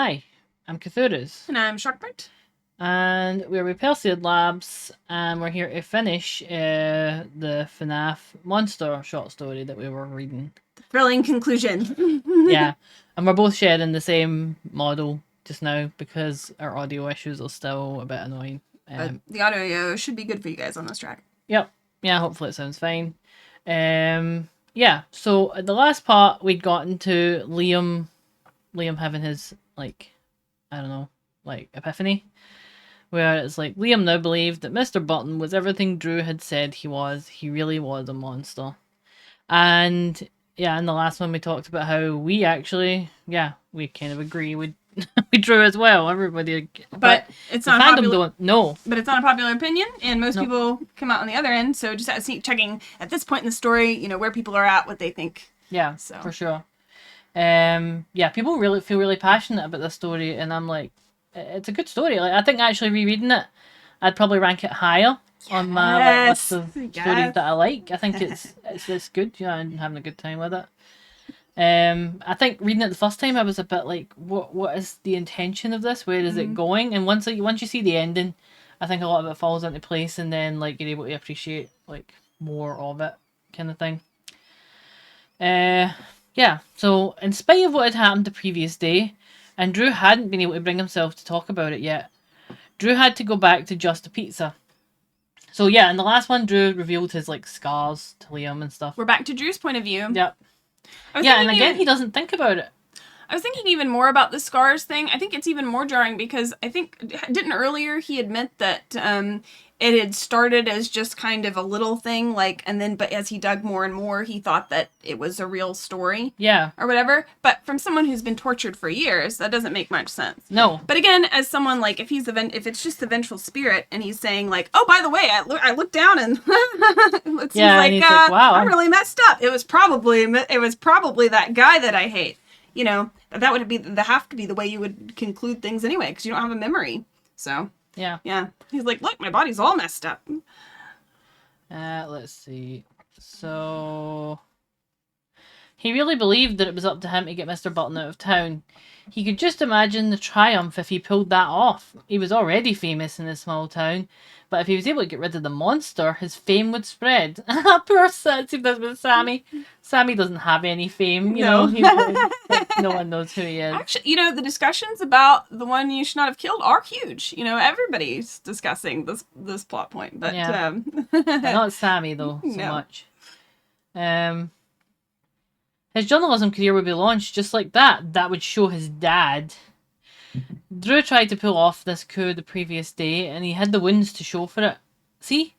Hi, I'm Cathures, And I'm Shockbart. and we're with PerseidLabs, and we're here to finish the FNAF monster short story that we were reading. Thrilling conclusion. Yeah, and we're both sharing the same model just now because our audio issues are still a bit annoying. But the audio should be good for you guys on this track. Yep, yeah, hopefully it sounds fine. Yeah, so at the last part we'd gotten to Liam having his, like, I don't know, like, epiphany. Where it's like, Liam now believed that Mr. Burton was everything Drew had said he was. He really was a monster. And yeah, in the last one we talked about how we actually, we kind of agree with Drew as well. Everybody, but it's the not fandom popular, don't know. But it's not a popular opinion, and most Nope. people come out on the other end. So just checking at this point in the story, where people are at, what they think. Yeah, So for sure. People really feel really passionate about this story, and I'm like, it's a good story. Like, I think actually rereading it, I'd probably rank it higher on my list of stories that I like. I think it's good. I'm having a good time with it. I think reading it the first time, I was a bit like, what is the intention of this? Where is it going? And once you see the ending, I think a lot of it falls into place, and then like you're able to appreciate like more of it, kind of thing. Yeah, so in spite of what had happened the previous day, and Drew hadn't been able to bring himself to talk about it yet, Drew had to go back to just a pizza. So yeah, in the last one, Drew revealed his like scars to Liam and stuff. We're back to Drew's point of view. Yep. Yeah, and again, he doesn't think about it. I was thinking even more about the scars thing. I think it's even more jarring because I think, didn't earlier he admit that it had started as just kind of a little thing, like, and then, but as he dug more and more, he thought that it was a real story. Yeah. Or whatever. But from someone who's been tortured for years, that doesn't make much sense. No. But again, as someone, like, if it's just the vengeful spirit, and he's saying, like, oh, by the way, I looked down and it seems like, wow, I'm really messed up. It was probably that guy that I hate. That would have to be the way you would conclude things anyway, because you don't have a memory. So yeah. He's like, look, my body's all messed up. Let's see. So he really believed that it was up to him to get Mr. Burton out of town. He could just imagine the triumph if he pulled that off. He was already famous in his small town, but if he was able to get rid of the monster, his fame would spread. Poor Sammy. Sammy doesn't have any fame, you know. No one knows who he is. Actually, the discussions about the one you should not have killed are huge. Everybody's discussing this plot point, but not Sammy though so much. His journalism career would be launched just like that. That would show his dad. Drew tried to pull off this coup the previous day, and he had the wounds to show for it. See?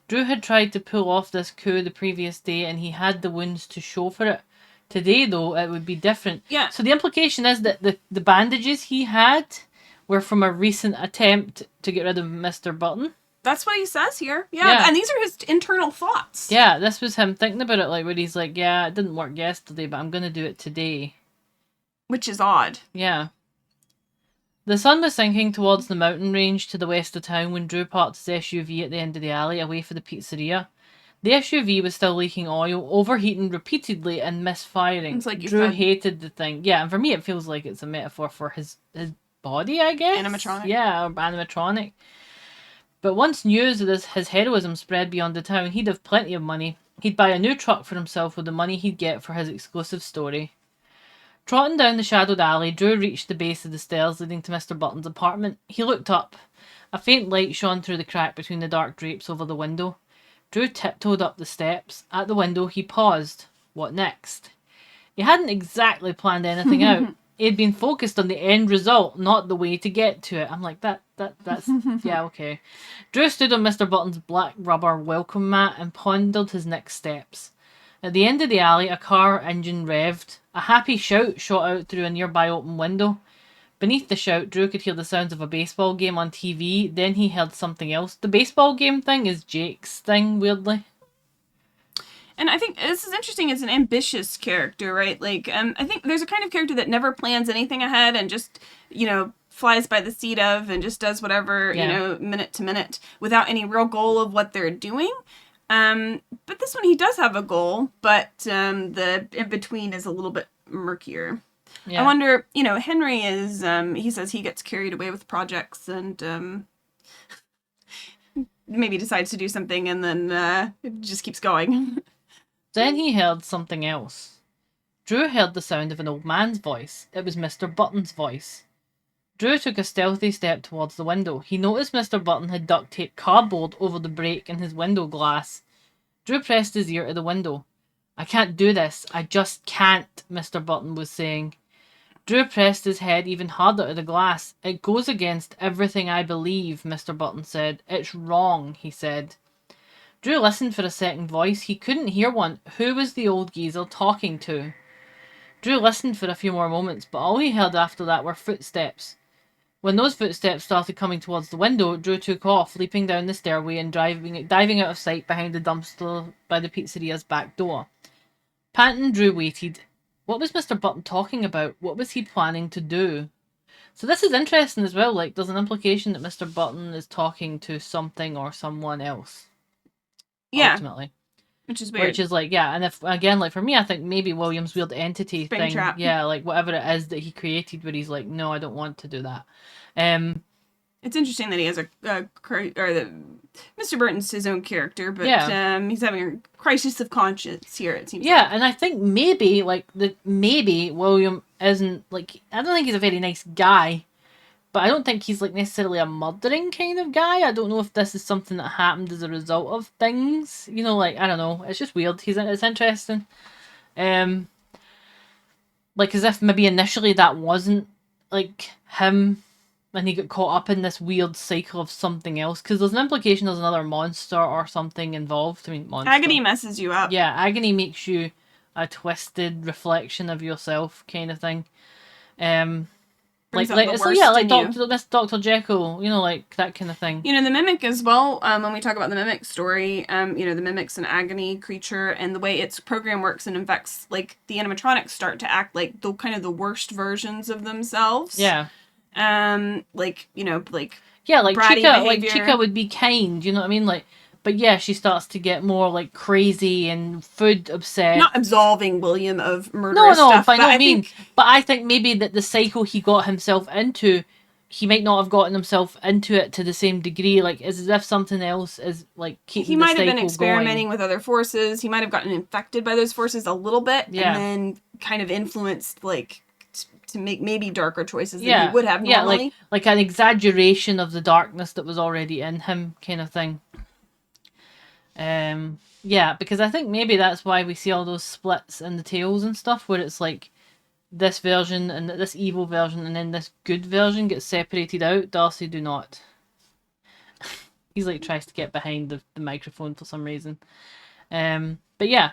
Drew had tried to pull off this coup the previous day, and he had the wounds to show for it. Today, though, it would be different. Yeah. So the implication is that the bandages he had were from a recent attempt to get rid of Mr. Burton. That's what he says here. Yeah, and these are his internal thoughts. Yeah, this was him thinking about it, like, where he's like, yeah, it didn't work yesterday, but I'm going to do it today. Which is odd. Yeah. The sun was sinking towards the mountain range to the west of town when Drew parked his SUV at the end of the alley away from the pizzeria. The SUV was still leaking oil, overheating repeatedly and misfiring. It's like Drew hated the thing. Yeah, and for me it feels like it's a metaphor for his body, I guess? Animatronic. Yeah, or animatronic. But once news of his heroism spread beyond the town, he'd have plenty of money. He'd buy a new truck for himself with the money he'd get for his exclusive story. Trotting down the shadowed alley, Drew reached the base of the stairs leading to Mr. Burton's apartment. He looked up. A faint light shone through the crack between the dark drapes over the window. Drew tiptoed up the steps. At the window, he paused. What next? He hadn't exactly planned anything out. He had been focused on the end result, not the way to get to it. I'm like, that's yeah, okay. Drew stood on Mr. Burton's black rubber welcome mat and pondered his next steps. At the end of the alley, a car engine revved. A happy shout shot out through a nearby open window. Beneath the shout, Drew could hear the sounds of a baseball game on TV. Then he heard something else. The baseball game thing is Jake's thing, weirdly. And I think this is interesting as an ambitious character, right? Like, I think there's a kind of character that never plans anything ahead and just, flies by the seat of and just does whatever, minute to minute without any real goal of what they're doing. But this one, he does have a goal, but the in-between is a little bit murkier. I wonder, Henry is, he says he gets carried away with projects and maybe decides to do something and then it just keeps going. Then he heard something else. Drew heard the sound of an old man's voice. It was Mr. Burton's voice. Drew took a stealthy step towards the window. He noticed Mr. Burton had duct taped cardboard over the break in his window glass. Drew pressed his ear to the window. I can't do this. I just can't, Mr. Burton was saying. Drew pressed his head even harder to the glass. It goes against everything I believe, Mr. Burton said. It's wrong, he said. Drew listened for a second voice. He couldn't hear one. Who was the old geezer talking to? Drew listened for a few more moments, but all he heard after that were footsteps. When those footsteps started coming towards the window, Drew took off, leaping down the stairway and diving out of sight behind the dumpster by the pizzeria's back door. Panting, Drew waited. What was Mr. Burton talking about? What was he planning to do? So this is interesting as well. Like, there's an implication that Mr. Burton is talking to something or someone else. Yeah. Ultimately. Which is weird. Which is like, yeah, and if, again, like for me, I think maybe William's weird entity thing. Trap. Yeah, like whatever it is that he created where he's like, no, I don't want to do that. It's interesting that he has that Mr. Burton's his own character, but he's having a crisis of conscience here, it seems. Yeah, and I think maybe William isn't like, I don't think he's a very nice guy, but I don't think he's like necessarily a murdering kind of guy. I don't know if this is something that happened as a result of things. Like, I don't know. It's just weird. It's interesting. Like as if maybe initially that wasn't like him and he got caught up in this weird cycle of something else. Because there's an implication there's another monster or something involved. I mean, monster. Agony messes you up. Yeah, agony makes you a twisted reflection of yourself kind of thing. Like Dr. Jekyll, like that kind of thing. The Mimic as well, when we talk about the Mimic story, the Mimic's an agony creature, and the way its program works and infects, like, the animatronics start to act like the kind of the worst versions of themselves. Yeah. Like Chica would be kind, you know what I mean? Like, but yeah, she starts to get more like crazy and food obsessed. Not absolving William of murderous stuff. By no means. But I think maybe that the cycle he got himself into, he might not have gotten himself into it to the same degree. Like, it's as if something else is like keeping the cycle going. He might have been experimenting with other forces. He might have gotten infected by those forces a little bit, and then kind of influenced, like, to make maybe darker choices than he would have normally. Yeah, like an exaggeration of the darkness that was already in him, kind of thing. Yeah, because I think maybe that's why we see all those splits in the tales and stuff, where it's like this version and this evil version and then this good version gets separated out. Darcy, do not. He's like tries to get behind the microphone for some reason. But yeah.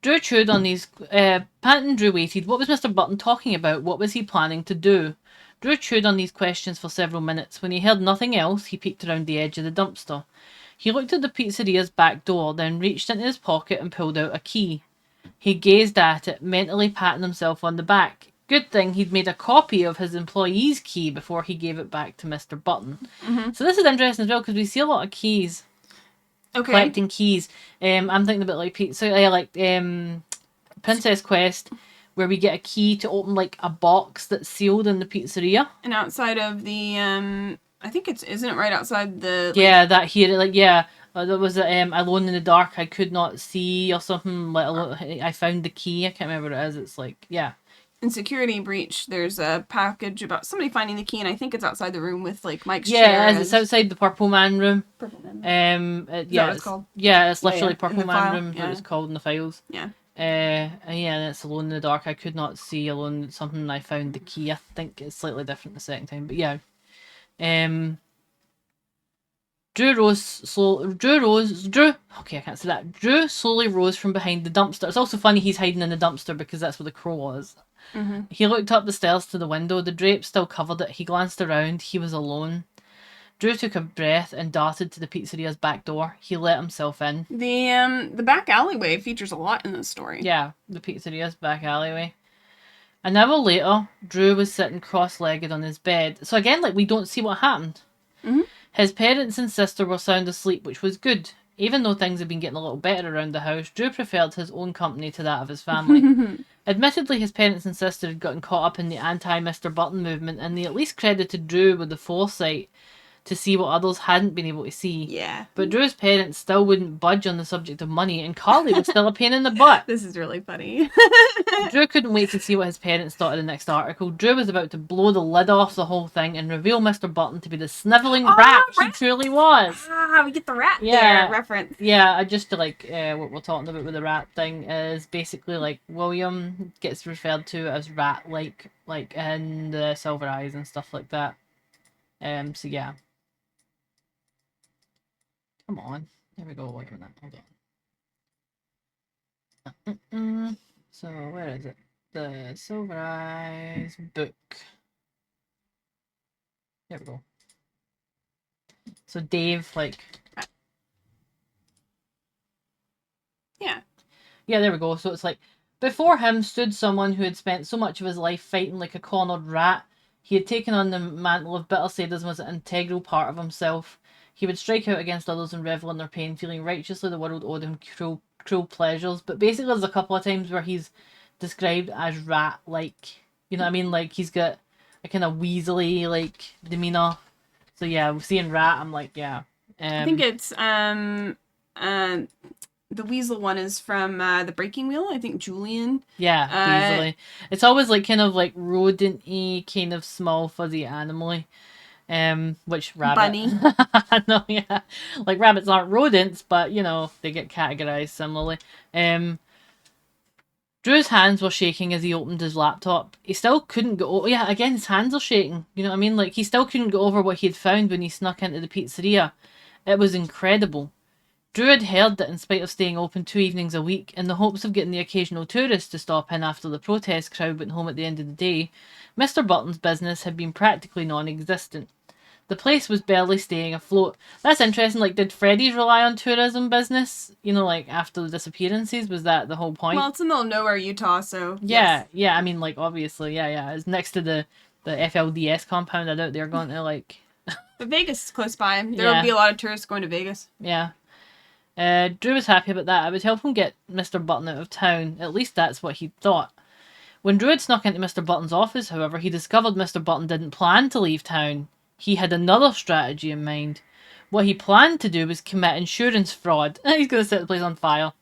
Drew chewed on these. Panton Drew waited. What was Mr. Burton talking about? What was he planning to do? Drew chewed on these questions for several minutes. When he heard nothing else, he peeked around the edge of the dumpster. He looked at the pizzeria's back door, then reached into his pocket and pulled out a key. He gazed at it, mentally patting himself on the back. Good thing he'd made a copy of his employee's key before he gave it back to Mr. Burton. Mm-hmm. So this is interesting as well, because we see a lot of keys. Okay. Collecting keys. I'm thinking a bit like Princess Quest, where we get a key to open like a box that's sealed in the pizzeria. And outside of the I think isn't it right outside the... Yeah, that here, like, yeah. There was Alone in the Dark, I Could Not See, or something. Like, I found the key. I can't remember what it is. It's like, yeah. In Security Breach, there's a package about somebody finding the key, and I think it's outside the room with, like, Mike's chair. Yeah, it's outside the Purple Man room. Purple Man room. Yeah, what it's called? Yeah, it's literally Purple Man file. room, what it's called in the files. Yeah. And it's Alone in the Dark, I Could Not See, Alone, something, I Found the Key. I think it's slightly different the second time, but yeah. Drew slowly rose from behind the dumpster. It's also funny he's hiding in the dumpster because that's where the crow was. Mm-hmm. He looked up the stairs to the window. The drape still covered it. He glanced around. He was alone. Drew took a breath and darted to the pizzeria's back door. He let himself in. The back alleyway features a lot in this story. Yeah, the pizzeria's back alleyway. An hour later, Drew was sitting cross-legged on his bed. So again, like, we don't see what happened. Mm-hmm. His parents and sister were sound asleep, which was good. Even though things had been getting a little better around the house, Drew preferred his own company to that of his family. Admittedly, his parents and sister had gotten caught up in the anti-Mr. Button movement, and they at least credited Drew with the foresight to see what others hadn't been able to see. Yeah. But Drew's parents still wouldn't budge on the subject of money, and Carly was still a pain in the butt. This is really funny. Drew couldn't wait to see what his parents thought of the next article. Drew was about to blow the lid off the whole thing and reveal Mr. Button to be the snivelling rat he truly was. Ah, we get the rat there reference. Yeah, I just like what we're talking about with the rat thing is basically like William gets referred to as rat like in the Silver Eyes and stuff like that. So yeah. Come on. There we go. Wait a minute. Hold on. So, where is it? The Silver Eyes book. There we go. So, Dave, like... Yeah. Yeah, there we go. So, it's like, before him stood someone who had spent so much of his life fighting like a cornered rat. He had taken on the mantle of bitter sadism as an integral part of himself. He would strike out against others and revel in their pain, feeling righteously the world owed him cruel pleasures. But basically, there's a couple of times where he's described as rat-like. You know what I mean? Like, he's got a kind of weaselly, like, demeanour. So, yeah, seeing rat, I'm like, yeah. I think it's, the weasel one is from The Breaking Wheel. I think Julian. Yeah, weaselly. It's always, like, kind of, like, rodent-y, kind of small, fuzzy, animal-y. Which rabbit? Bunny. No, yeah. Like, rabbits aren't rodents, but, you know, they get categorized similarly. Drew's hands were shaking as he opened his laptop. He still couldn't go... Yeah, again, his hands are shaking. You know what I mean? Like, he still couldn't go over what he had found when he snuck into the pizzeria. It was incredible. Drew had heard that in spite of staying open 2 evenings a week, in the hopes of getting the occasional tourist to stop in after the protest crowd went home at the end of the day, Mr. Burton's business had been practically non-existent. The place was barely staying afloat. That's interesting. Like, did Freddy's rely on tourism business? You know, like, after the disappearances? Was that the whole point? Well, it's in the middle of nowhere, Utah, so... Yeah, yes. yeah, I mean, like, obviously, yeah. It's next to the FLDS compound. I doubt they're going to, like... But Vegas is close by. There would be a lot of tourists going to Vegas. Yeah. Drew was happy about that. It would help him get Mr. Button out of town. At least that's what he thought. When Drew had snuck into Mr. Button's office, however, he discovered Mr. Button didn't plan to leave town. He had another strategy in mind. What he planned to do was commit insurance fraud. He's going to set the place on fire.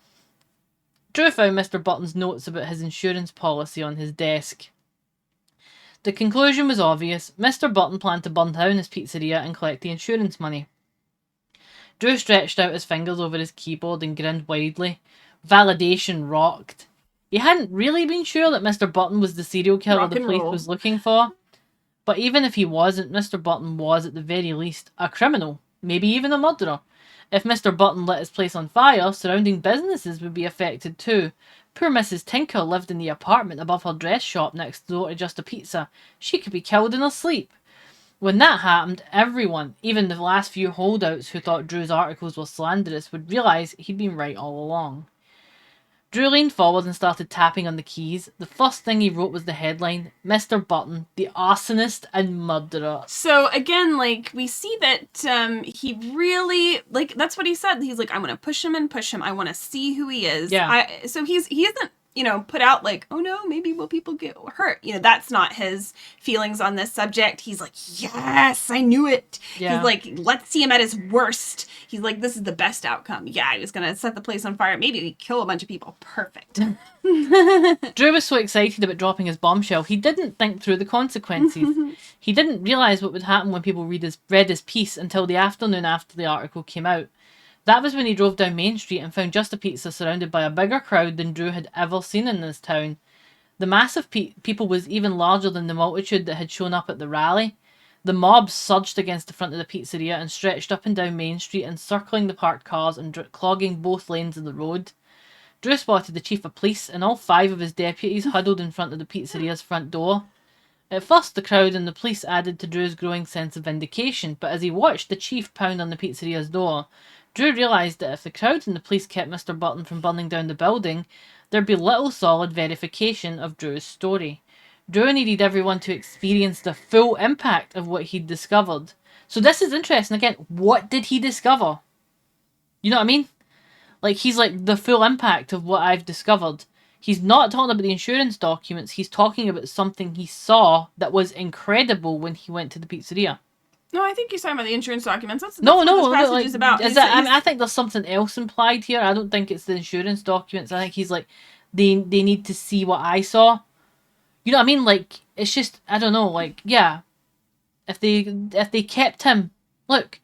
Drew found Mr. Button's notes about his insurance policy on his desk. The conclusion was obvious. Mr. Button planned to burn down his pizzeria and collect the insurance money. Drew stretched out his fingers over his keyboard and grinned widely. Validation rocked. He hadn't really been sure that Mr. Button was the serial killer the police was looking for. But even if he wasn't, Mr. Button was, at the very least, a criminal. Maybe even a murderer. If Mr. Button lit his place on fire, surrounding businesses would be affected too. Poor Mrs. Tinker lived in the apartment above her dress shop next door to Just a Pizza. She could be killed in her sleep. When that happened, everyone, even the last few holdouts who thought Drew's articles were slanderous, would realise he'd been right all along. Drew leaned forward and started tapping on the keys. The first thing he wrote was the headline, Mr. Burton, the arsonist and murderer. So, again, like, we see that he really, like, that's what he said. He's like, I'm going to push him and push him. I want to see who he is. Yeah. So he isn't, you know, put out like, oh no, maybe will people get hurt? You know, that's not his feelings on this subject. He's like, yes, I knew it. Yeah. He's like, let's see him at his worst. He's like, this is the best outcome. Yeah, he was going to set the place on fire. Maybe he'd kill a bunch of people. Perfect. Drew was so excited about dropping his bombshell, he didn't think through the consequences. He didn't realise what would happen when people read his piece until the afternoon after the article came out. That was when he drove down Main Street and found Just a Pizza surrounded by a bigger crowd than Drew had ever seen in this town. The mass of people was even larger than the multitude that had shown up at the rally. The mob surged against the front of the pizzeria and stretched up and down Main Street, encircling the parked cars and clogging both lanes of the road. Drew spotted the chief of police and all 5 of his deputies huddled in front of the pizzeria's front door. At first, the crowd and the police added to Drew's growing sense of vindication, but as he watched the chief pound on the pizzeria's door, Drew realised that if the crowd and the police kept Mr. Burton from burning down the building, there'd be little solid verification of Drew's story. Drew needed everyone to experience the full impact of what he'd discovered. So this is interesting. Again, what did he discover? You know what I mean? Like, he's like, the full impact of what I've discovered. He's not talking about the insurance documents. He's talking about something he saw that was incredible when he went to the pizzeria. No, I think he's talking about the insurance documents. That's No, what no, this passage like, is about. I mean, I think there's something else implied here. I don't think it's the insurance documents. I think he's like, they need to see what I saw. You know what I mean? Like, it's just, I don't know. Like, yeah, if they kept him, look,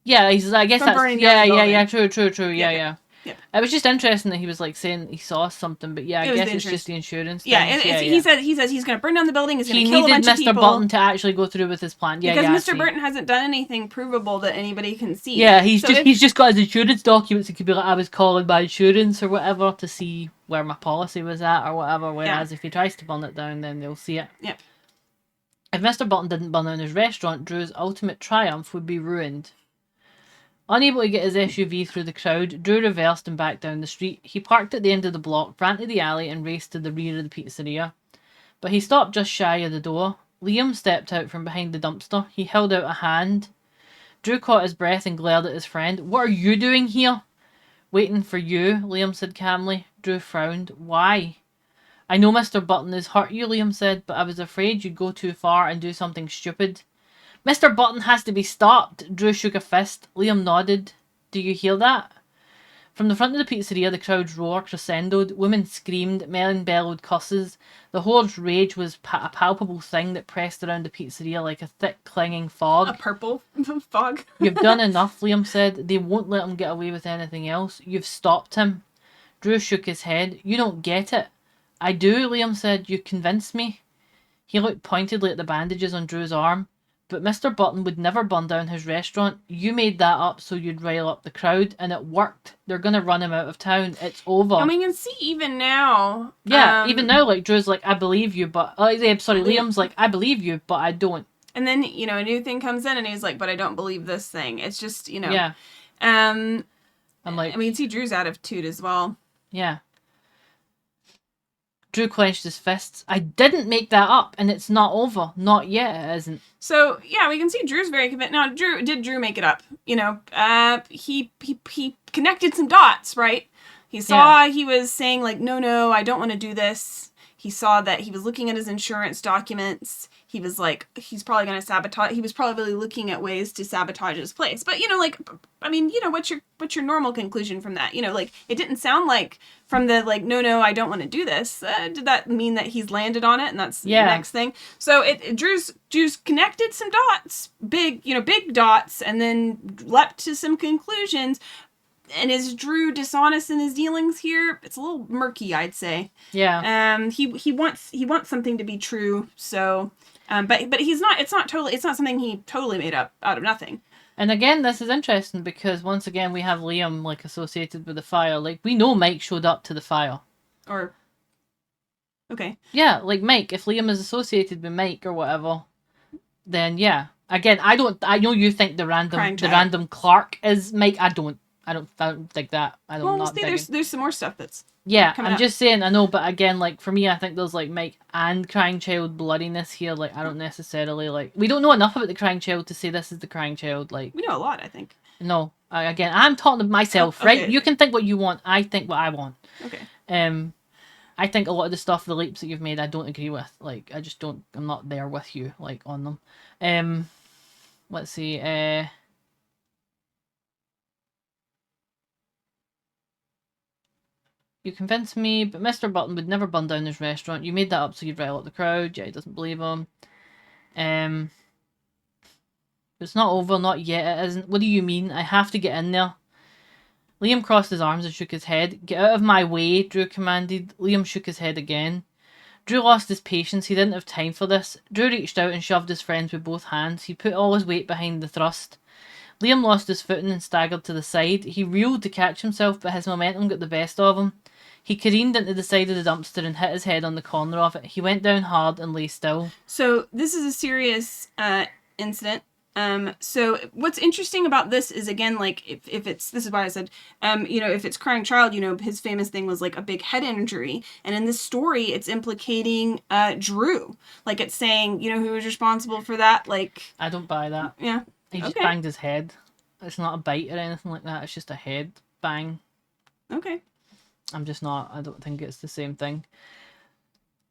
yeah, he's. I guess From that's burning down the building. true. Yeah. Yep. It was just interesting that he was like saying he saw something, but yeah, I guess it's just the insurance. Yeah, things. He says he's going to burn down the building. He's going to He kill a bunch needed of people. Mr. Burton to actually go through with his plan. Yeah, because Mr. Burton hasn't done anything provable that anybody can see. Yeah, he's just got his insurance documents. He could be like, I was calling my insurance or whatever to see where my policy was at or whatever. Whereas if he tries to burn it down, then they'll see it. Yep. If Mr. Burton didn't burn down his restaurant, Drew's ultimate triumph would be ruined. Unable to get his SUV through the crowd, Drew reversed and backed down the street. He parked at the end of the block, ran to the alley, and raced to the rear of the pizzeria. But he stopped just shy of the door. Liam stepped out from behind the dumpster. He held out a hand. Drew caught his breath and glared at his friend. What are you doing here? Waiting for you, Liam said calmly. Drew frowned. Why? I know Mr. Burton has hurt you, Liam said, but I was afraid you'd go too far and do something stupid. Mr. Burton has to be stopped. Drew shook a fist. Liam nodded. Do you hear that? From the front of the pizzeria, the crowd's roar crescendoed. Women screamed, men bellowed curses. The horde's rage was a palpable thing that pressed around the pizzeria like a thick, clinging fog. A purple fog. You've done enough, Liam said. They won't let him get away with anything else. You've stopped him. Drew shook his head. You don't get it. I do, Liam said. You convinced me. He looked pointedly at the bandages on Drew's arm. But Mr. Burton would never burn down his restaurant. You made that up so you'd rile up the crowd, and it worked. They're going to run him out of town. It's over. And we can see even now. Yeah, even now, like, Drew's like, I believe you, but... Liam's like, I believe you, but I don't. And then, a new thing comes in, and he's like, but I don't believe this thing. It's just, Yeah. I'm like... And we can see Drew's attitude as well. Yeah. Drew clenched his fists. I didn't make that up, and it's not over. Not yet, it isn't. So, yeah, we can see Drew's very convinced. Now, Drew make it up? He connected some dots, right? He saw he was saying, like, no, I don't want to do this. He saw that he was looking at his insurance documents. He was like, he's probably going to sabotage. He was probably looking at ways to sabotage his place. But, what's your normal conclusion from that? It didn't sound like from the, like, no, I don't want to do this. Did that mean that he's landed on it? And that's the next thing. So Drew's connected some dots, big dots, and then leapt to some conclusions. And is Drew dishonest in his dealings here? It's a little murky, I'd say. Yeah. He wants something to be true. So, but he's not. It's not something he totally made up out of nothing. And again, this is interesting because once again we have Liam like associated with the fire. Like we know Mike showed up to the fire. Okay. Yeah, like Mike. If Liam is associated with Mike or whatever, then yeah. Again, I know you think the random Clark is Mike. I don't think that. There's some more stuff that's I'm just saying, I know, but again, like for me, I think there's like Mike and Crying Child bloodiness here. Like I don't necessarily we don't know enough about the Crying Child to say this is the Crying Child. Like we know a lot, I think. No, again, I'm talking to myself, okay. right? You can think what you want. I think what I want. Okay. I think a lot of the stuff, the leaps that you've made, I don't agree with. Like I just don't. I'm not there with you, like on them. Let's see. You convinced me, but Mr. Burton would never burn down his restaurant. You made that up so you'd rile up the crowd. Yeah, he doesn't believe him. It's not over, not yet. It isn't. What do you mean? I have to get in there. Liam crossed his arms and shook his head. Get out of my way, Drew commanded. Liam shook his head again. Drew lost his patience. He didn't have time for this. Drew reached out and shoved his friend with both hands. He put all his weight behind the thrust. Liam lost his footing and staggered to the side. He reeled to catch himself, but his momentum got the best of him. He careened into the side of the dumpster and hit his head on the corner of it. He went down hard and lay still. So this is a serious incident. So what's interesting about this is, again, like, if it's, this is why I said, if it's Crying Child, his famous thing was, like, a big head injury. And in this story, it's implicating Drew. Like, it's saying, who was responsible for that? Like... I don't buy that. Yeah. He just banged his head. It's not a bite or anything like that. It's just a head bang. Okay. I'm just not. I don't think it's the same thing.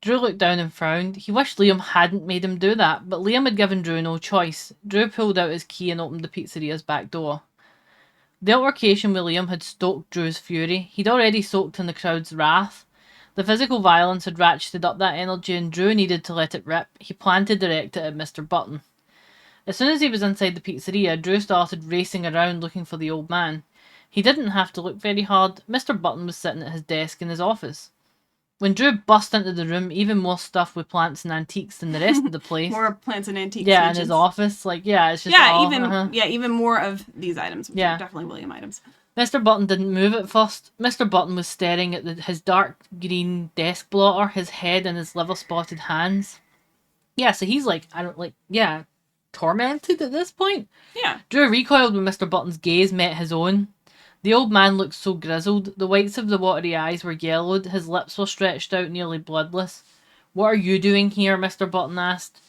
Drew looked down and frowned. He wished Liam hadn't made him do that, but Liam had given Drew no choice. Drew pulled out his key and opened the pizzeria's back door. The altercation with Liam had stoked Drew's fury. He'd already soaked in the crowd's wrath. The physical violence had ratcheted up that energy, and Drew needed to let it rip. He planned to direct it at Mr. Burton. As soon as he was inside the pizzeria, Drew started racing around looking for the old man. He didn't have to look very hard. Mr. Burton was sitting at his desk in his office. When Drew burst into the room, even more stuff with plants and antiques than the rest of the place. More plants and antiques. Yeah, in his office. Like, yeah, it's just even more of these items, which are definitely William items. Mr. Burton didn't move at first. Mr. Burton was staring at his dark green desk blotter, his head in his liver-spotted hands. Yeah, so he's like, tormented at this point. Yeah. Drew recoiled when Mr. Burton's gaze met his own. The old man looked so grizzled. The whites of the watery eyes were yellowed. His lips were stretched out, nearly bloodless. "What are you doing here?" Mr. Burton asked.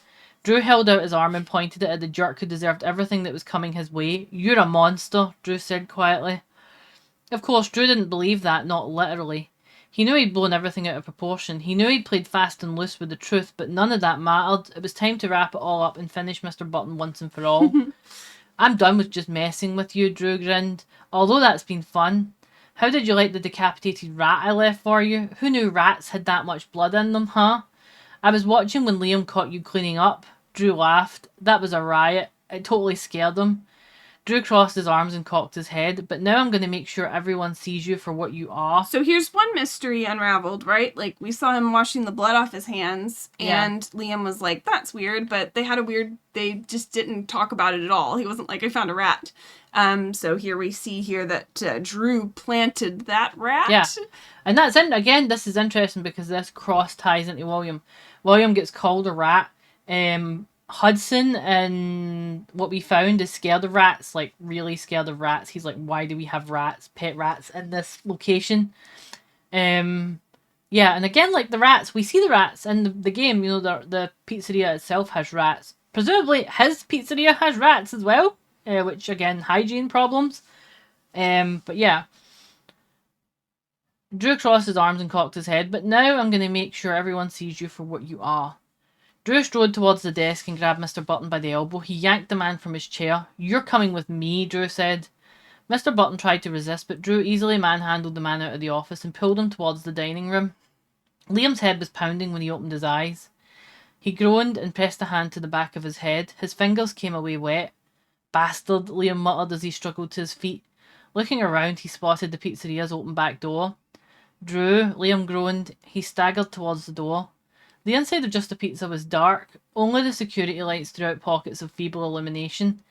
Drew held out his arm and pointed it at the jerk who deserved everything that was coming his way. "You're a monster," Drew said quietly. Of course, Drew didn't believe that, not literally. He knew he'd blown everything out of proportion. He knew he'd played fast and loose with the truth, but none of that mattered. It was time to wrap it all up and finish Mr. Burton once and for all. "I'm done with just messing with you," Drew grinned. "Although that's been fun. How did you like the decapitated rat I left for you? Who knew rats had that much blood in them, huh? I was watching when Liam caught you cleaning up." Drew laughed. "That was a riot. It totally scared him." Drew crossed his arms and cocked his head. "But now I'm going to make sure everyone sees you for what you are." So here's one mystery unraveled, right? Like, we saw him washing the blood off his hands, and Liam was like, "That's weird," but they just didn't talk about it at all. He wasn't like, "I found a rat." So here we see here that Drew planted that rat. Yeah. And that's again, this is interesting because this cross ties into William. William gets called a rat. Hudson and what we found is scared of rats, like really scared of rats. He's like, "Why do we have rats, pet rats in this location?" And again, like the rats, we see the rats in the game. You know, the pizzeria itself has rats. Presumably his pizzeria has rats as well, which again, hygiene problems. But yeah. Drew crossed his arms and cocked his head. "But now I'm going to make sure everyone sees you for what you are." Drew strode towards the desk and grabbed Mr. Burton by the elbow. He yanked the man from his chair. "You're coming with me," Drew said. Mr. Burton tried to resist, but Drew easily manhandled the man out of the office and pulled him towards the dining room. Liam's head was pounding when he opened his eyes. He groaned and pressed a hand to the back of his head. His fingers came away wet. "Bastard," Liam muttered as he struggled to his feet. Looking around, he spotted the pizzeria's open back door. "Drew," Liam groaned. He staggered towards the door. The inside of Just a Pizza was dark. Only the security lights threw out pockets of feeble illumination.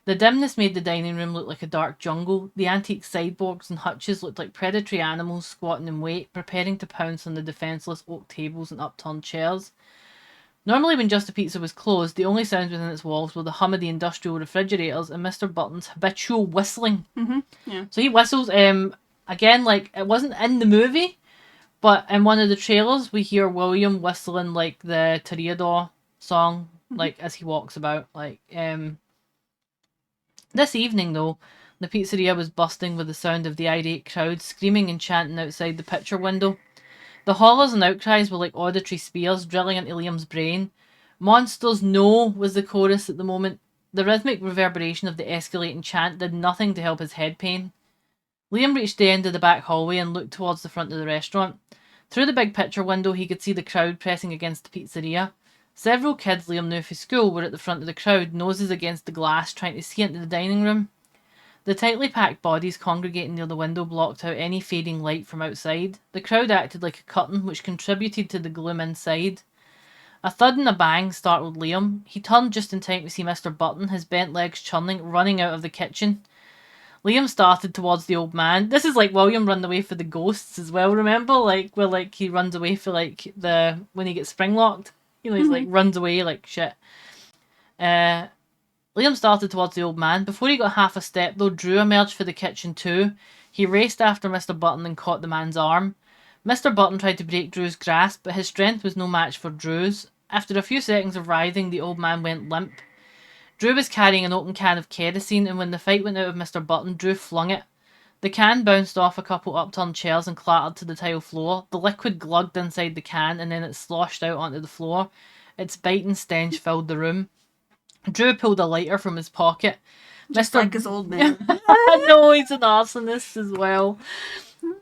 The dimness made the dining room look like a dark jungle. The antique sideboards and hutches looked like predatory animals squatting in wait, preparing to pounce on the defenceless oak tables and upturned chairs. Normally when Just a Pizza was closed, the only sounds within its walls were the hum of the industrial refrigerators and Mr. Burton's habitual whistling. Mm-hmm. Yeah. So he whistles, again, like, it wasn't in the movie, but in one of the trailers, we hear William whistling, like, the Toreador song, like, as he walks about. Like, this evening, though, the pizzeria was bursting with the sound of the irate crowd screaming and chanting outside the picture window. The hollers and outcries were like auditory spears drilling into Liam's brain. "Monsters, no," was the chorus at the moment. The rhythmic reverberation of the escalating chant did nothing to help his head pain. Liam reached the end of the back hallway and looked towards the front of the restaurant. Through the big picture window, he could see the crowd pressing against the pizzeria. Several kids Liam knew from school were at the front of the crowd, noses against the glass, trying to see into the dining room. The tightly packed bodies congregating near the window blocked out any fading light from outside. The crowd acted like a curtain, which contributed to the gloom inside. A thud and a bang startled Liam. He turned just in time to see Mr. Burton, his bent legs churning, running out of the kitchen. Liam started towards the old man. This is like William run away for the ghosts as well, remember? Like, where, like, he runs away for, like, when he gets spring-locked. You know, he's, like, runs away like shit. Liam started towards the old man. Before he got half a step, though, Drew emerged for the kitchen too. He raced after Mr. Burton and caught the man's arm. Mr. Burton tried to break Drew's grasp, but his strength was no match for Drew's. After a few seconds of writhing, the old man went limp. Drew was carrying an open can of kerosene, and when the fight went out of Mr. Burton, Drew flung it. The can bounced off a couple upturned chairs and clattered to the tile floor. The liquid glugged inside the can and then it sloshed out onto the floor. Its biting stench filled the room. Drew pulled a lighter from his pocket. Just like his old man. I know, he's an arsonist as well.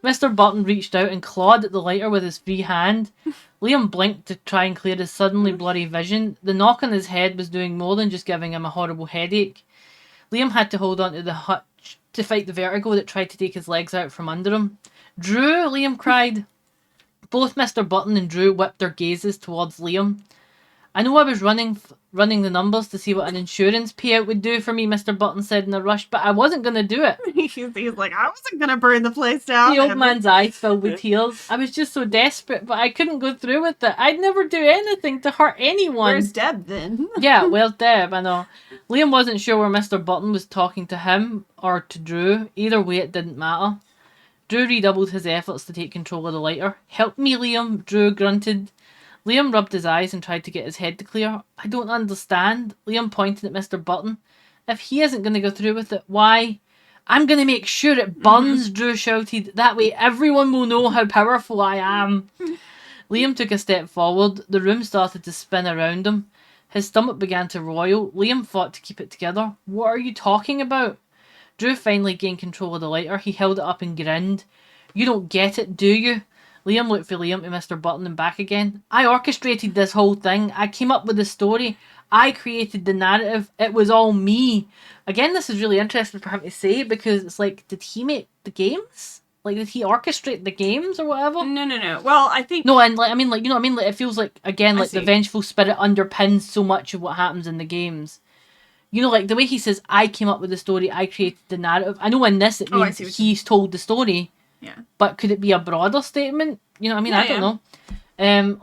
Mr. Burton reached out and clawed at the lighter with his free hand. Liam blinked to try and clear his suddenly blurry vision. The knock on his head was doing more than just giving him a horrible headache. Liam had to hold on to the hutch to fight the vertigo that tried to take his legs out from under him. Drew, Liam cried. Both Mr. Burton and Drew whipped their gazes towards Liam. I know I was running the numbers to see what an insurance payout would do for me, Mr. Burton said in a rush, but I wasn't going to do it. He's like, I wasn't going to burn the place down. The old man's eyes filled with tears. I was just so desperate, but I couldn't go through with it. I'd never do anything to hurt anyone. Where's Deb then? Yeah, where's Deb? I know. Liam wasn't sure where Mr. Burton was talking to him or to Drew. Either way, it didn't matter. Drew redoubled his efforts to take control of the lighter. Help me, Liam, Drew grunted. Liam rubbed his eyes and tried to get his head to clear. I don't understand. Liam pointed at Mr. Burton. If he isn't going to go through with it, why? I'm going to make sure it burns, Drew shouted. That way everyone will know how powerful I am. Liam took a step forward. The room started to spin around him. His stomach began to roil. Liam fought to keep it together. What are you talking about? Drew finally gained control of the lighter. He held it up and grinned. You don't get it, do you? Liam looked from Liam to Mr. Burton and back again. I orchestrated this whole thing. I came up with the story. I created the narrative. It was all me. Again, this is really interesting for him to say because it's like, did he make the games? Like, did he orchestrate the games or whatever? No. Well, I think... No, and like, I mean, like, you know what I mean? Like, it feels like, again, like the vengeful spirit underpins so much of what happens in the games. You know, like, the way he says, I came up with the story, I created the narrative. I know in this it means he's told the story. Yeah. But could it be a broader statement? You know what I mean? I don't know.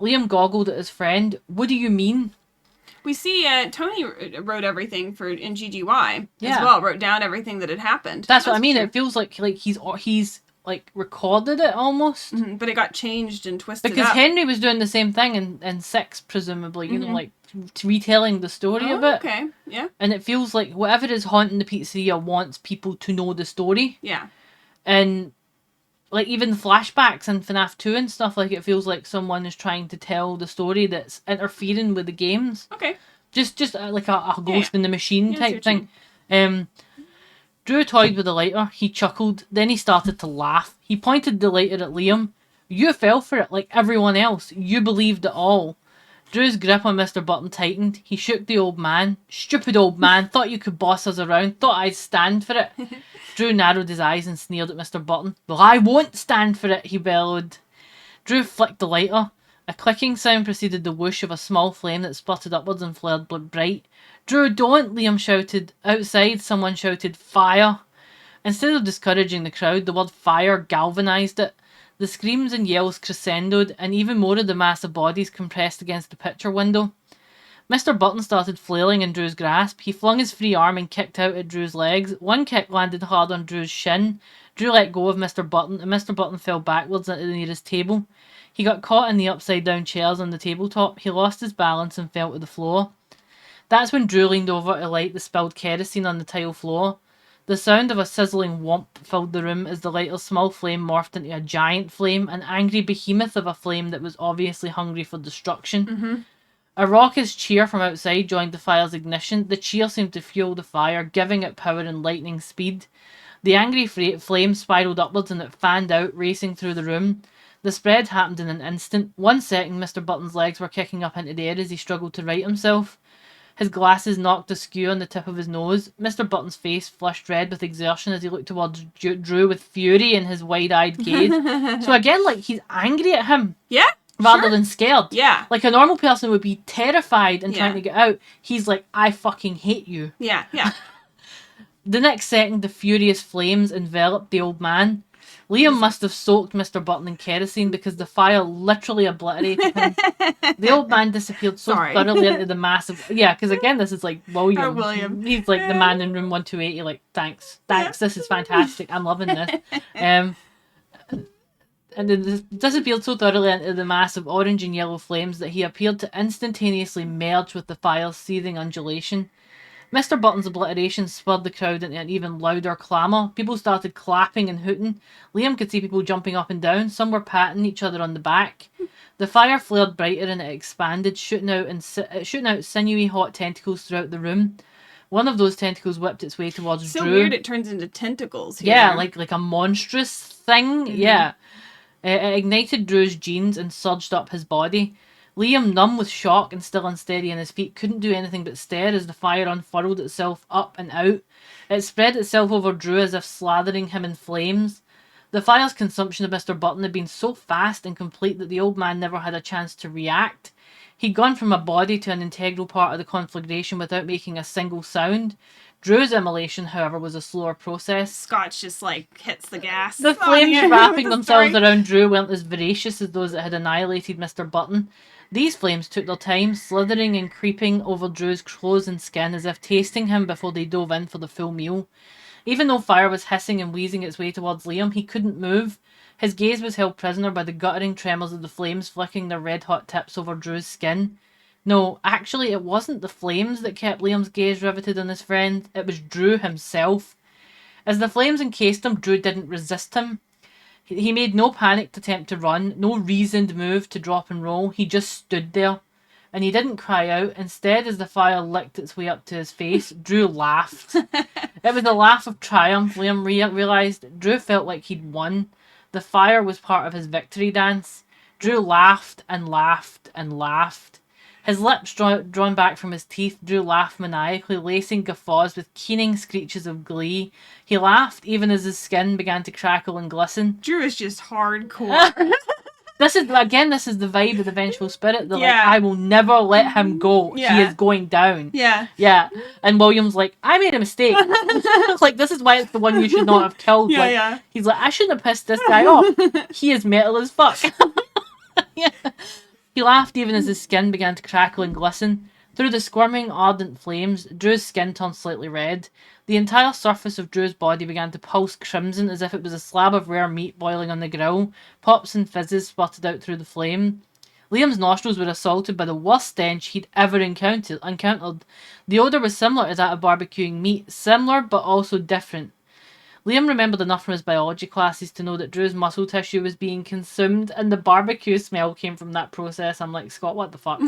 Liam goggled at his friend. What do you mean? We see Tony wrote everything in GGY as well. Wrote down everything that had happened. That's what I mean. True. It feels like he's like recorded it almost. Mm-hmm. But it got changed and twisted because up. Henry was doing the same thing in 6, presumably. You know, like retelling the story a bit. Okay, yeah. And it feels like whatever is haunting the pizzeria wants people to know the story. Yeah. And like even flashbacks in FNAF 2 and stuff, like it feels like someone is trying to tell the story that's interfering with the games. Okay. Just like a ghost in the machine type thing. Drew toyed with the lighter. He chuckled. Then he started to laugh. He pointed the lighter at Liam. You fell for it like everyone else. You believed it all. Drew's grip on Mr. Burton tightened. He shook the old man. Stupid old man. Thought you could boss us around. Thought I'd stand for it. Drew narrowed his eyes and sneered at Mr. Burton. Well, I won't stand for it, he bellowed. Drew flicked the lighter. A clicking sound preceded the whoosh of a small flame that sputtered upwards and flared bright. Drew, don't, Liam shouted. Outside, someone shouted, fire. Instead of discouraging the crowd, the word fire galvanised it. The screams and yells crescendoed, and even more of the mass of bodies compressed against the picture window. Mr. Burton started flailing in Drew's grasp. He flung his free arm and kicked out at Drew's legs. One kick landed hard on Drew's shin. Drew let go of Mr. Burton, and Mr. Burton fell backwards into the nearest table. He got caught in the upside-down chairs on the tabletop. He lost his balance and fell to the floor. That's when Drew leaned over to light the spilled kerosene on the tile floor. The sound of a sizzling whomp filled the room as the lighter's small flame morphed into a giant flame, an angry behemoth of a flame that was obviously hungry for destruction. Mm-hmm. A raucous cheer from outside joined the fire's ignition. The cheer seemed to fuel the fire, giving it power and lightning speed. The angry flame spiraled upwards and it fanned out, racing through the room. The spread happened in an instant. 1 second, Mr. Burton's legs were kicking up into the air as he struggled to right himself. His glasses knocked askew on the tip of his nose. Mr. Burton's face flushed red with exertion as he looked towards Drew with fury in his wide-eyed gaze. So again, like, he's angry at him. Yeah. Rather than scared. Yeah. Like a normal person would be terrified and trying to get out. He's like, I fucking hate you. Yeah. The next second, the furious flames enveloped the old man. Liam must have soaked Mr. Burton in kerosene because the fire literally obliterated him. The old man disappeared so thoroughly into the massive... Yeah, because again, this is like William. William. He's like the man in room 1280, like, thanks, this is fantastic, I'm loving this. And it disappeared so thoroughly into the massive orange and yellow flames that he appeared to instantaneously merge with the fire's seething undulation. Mr. Button's obliteration spurred the crowd into an even louder clamour. People started clapping and hooting. Liam could see people jumping up and down. Some were patting each other on the back. The fire flared brighter and it expanded, shooting out sinewy hot tentacles throughout the room. One of those tentacles whipped its way towards So Drew. weird it turns into tentacles here. Yeah, like a monstrous thing. Yeah. It ignited Drew's genes and surged up his body. Liam, numb with shock and still unsteady on his feet, couldn't do anything but stare as the fire unfurled itself up and out. It spread itself over Drew as if slathering him in flames. The fire's consumption of Mr. Burton had been so fast and complete that the old man never had a chance to react. He'd gone from a body to an integral part of the conflagration without making a single sound. Drew's immolation, however, was a slower process. Scotch just hits the gas. The flames wrapping themselves around Drew weren't as voracious as those that had annihilated Mr. Burton. These flames took their time, slithering and creeping over Drew's clothes and skin as if tasting him before they dove in for the full meal. Even though fire was hissing and wheezing its way towards Liam, he couldn't move. His gaze was held prisoner by the guttering tremors of the flames flicking their red-hot tips over Drew's skin. No, actually, it wasn't the flames that kept Liam's gaze riveted on his friend. It was Drew himself. As the flames encased him, Drew didn't resist him. He made no panicked attempt to run, no reasoned move to drop and roll. He just stood there. And he didn't cry out. Instead, as the fire licked its way up to his face, Drew laughed. It was a laugh of triumph. Liam realised Drew felt like he'd won. The fire was part of his victory dance. Drew laughed and laughed and laughed. His lips drawn back from his teeth, Drew laughed maniacally, lacing guffaws with keening screeches of glee. He laughed even as his skin began to crackle and glisten. Drew is just hardcore. This is the vibe of the vengeful spirit. They're like, I will never let him go. Yeah. He is going down. Yeah. Yeah. And William's like, I made a mistake. Like, this is why it's the one you should not have killed. Yeah, like, yeah. He's like, I shouldn't have pissed this guy off. He is metal as fuck. Yeah. He laughed even as his skin began to crackle and glisten. Through the squirming, ardent flames, Drew's skin turned slightly red. The entire surface of Drew's body began to pulse crimson as if it was a slab of rare meat boiling on the grill. Pops and fizzes sputtered out through the flame. Liam's nostrils were assaulted by the worst stench he'd ever encountered. The odour was similar to that of barbecuing meat. Similar, but also different. Liam remembered enough from his biology classes to know that Drew's muscle tissue was being consumed, and the barbecue smell came from that process. I'm like, Scott, what the fuck?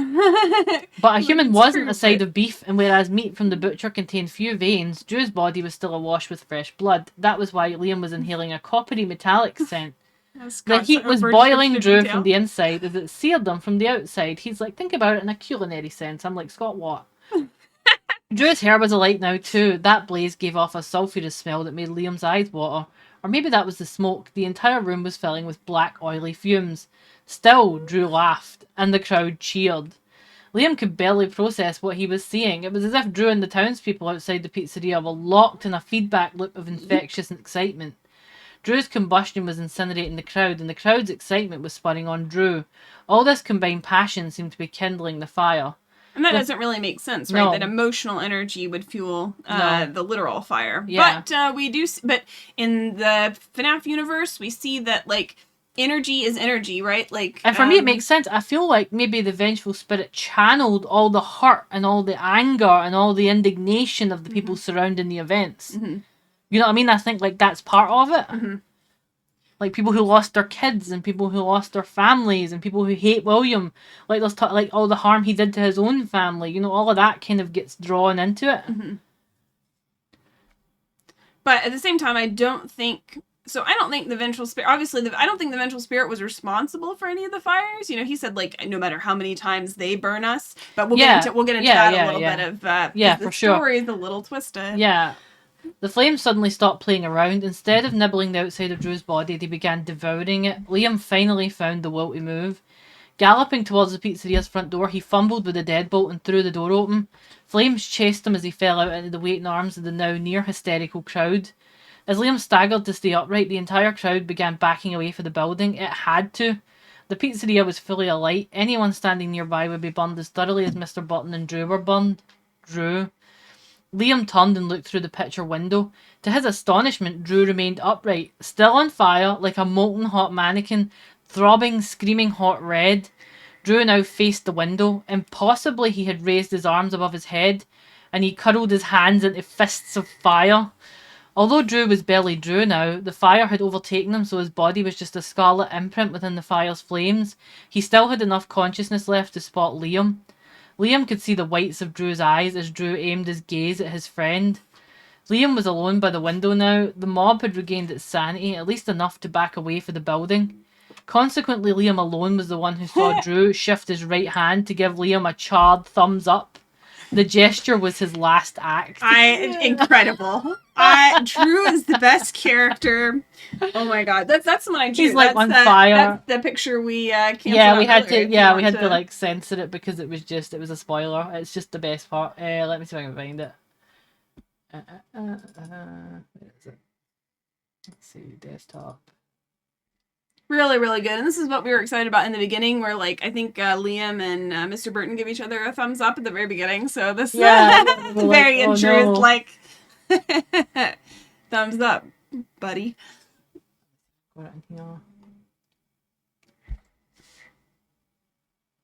But a human wasn't a side of beef, and whereas meat from the butcher contained few veins, Drew's body was still awash with fresh blood. That was why Liam was inhaling a coppery metallic scent. The heat was boiling Drew from the inside as it seared him from the outside. He's like, think about it in a culinary sense. I'm like, Scott, what? Drew's hair was alight now too. That blaze gave off a sulphurous smell that made Liam's eyes water. Or maybe that was the smoke. The entire room was filling with black, oily fumes. Still, Drew laughed, and the crowd cheered. Liam could barely process what he was seeing. It was as if Drew and the townspeople outside the pizzeria were locked in a feedback loop of infectious excitement. Drew's combustion was incinerating the crowd, and the crowd's excitement was spurring on Drew. All this combined passion seemed to be kindling the fire. And that doesn't really make sense, right? No. That emotional energy would fuel No. the literal fire. Yeah. But but in the FNAF universe, we see that energy is energy, right? And for me, it makes sense. I feel like maybe the vengeful spirit channeled all the hurt and all the anger and all the indignation of the people surrounding the events. Mm-hmm. You know what I mean? I think that's part of it. Mm-hmm. Like people who lost their kids and people who lost their families and people who hate William. Like there's all the harm he did to his own family. You know, all of that kind of gets drawn into it. Mm-hmm. But at the same time, I don't think the vengeful spirit. Obviously, I don't think the vengeful spirit was responsible for any of the fires. You know, he said no matter how many times they burn us. But we'll get into that a little bit of for sure. The story is a little twisted. Yeah. The flames suddenly stopped playing around. Instead of nibbling the outside of Drew's body, they began devouring it. Liam finally found the will to move. Galloping towards the pizzeria's front door, he fumbled with the deadbolt and threw the door open. Flames chased him as he fell out into the waiting arms of the now near hysterical crowd. As Liam staggered to stay upright, the entire crowd began backing away for the building. It had to. The pizzeria was fully alight. Anyone standing nearby would be burned as thoroughly as Mr. Burton and Drew were burned. Drew. Liam turned and looked through the picture window. To his astonishment, Drew remained upright, still on fire, like a molten hot mannequin, throbbing, screaming hot red. Drew now faced the window. Impossibly, he had raised his arms above his head. and he curled his hands into fists of fire. Although Drew was barely Drew now, the fire had overtaken him, so his body was just a scarlet imprint within the fire's flames. He still had enough consciousness left to spot Liam. Liam could see the whites of Drew's eyes as Drew aimed his gaze at his friend. Liam was alone by the window now. The mob had regained its sanity, at least enough to back away for the building. Consequently, Liam alone was the one who saw Drew shift his right hand to give Liam a charred thumbs up. The gesture was his last act. Incredible. Drew is the best character. Oh my god, that's the one I drew. He's like that's on fire. That's the picture we canceled. Yeah, we had earlier, to. Yeah, we had to like censor it because it was a spoiler. It's just the best part. Let me see if I can find it. Where is it? Let's see, desktop. Really, really good. And this is what we were excited about in the beginning, where like I think Liam and Mr. Burton give each other a thumbs up at the very beginning. So this the very intrusive like thumbs up, buddy.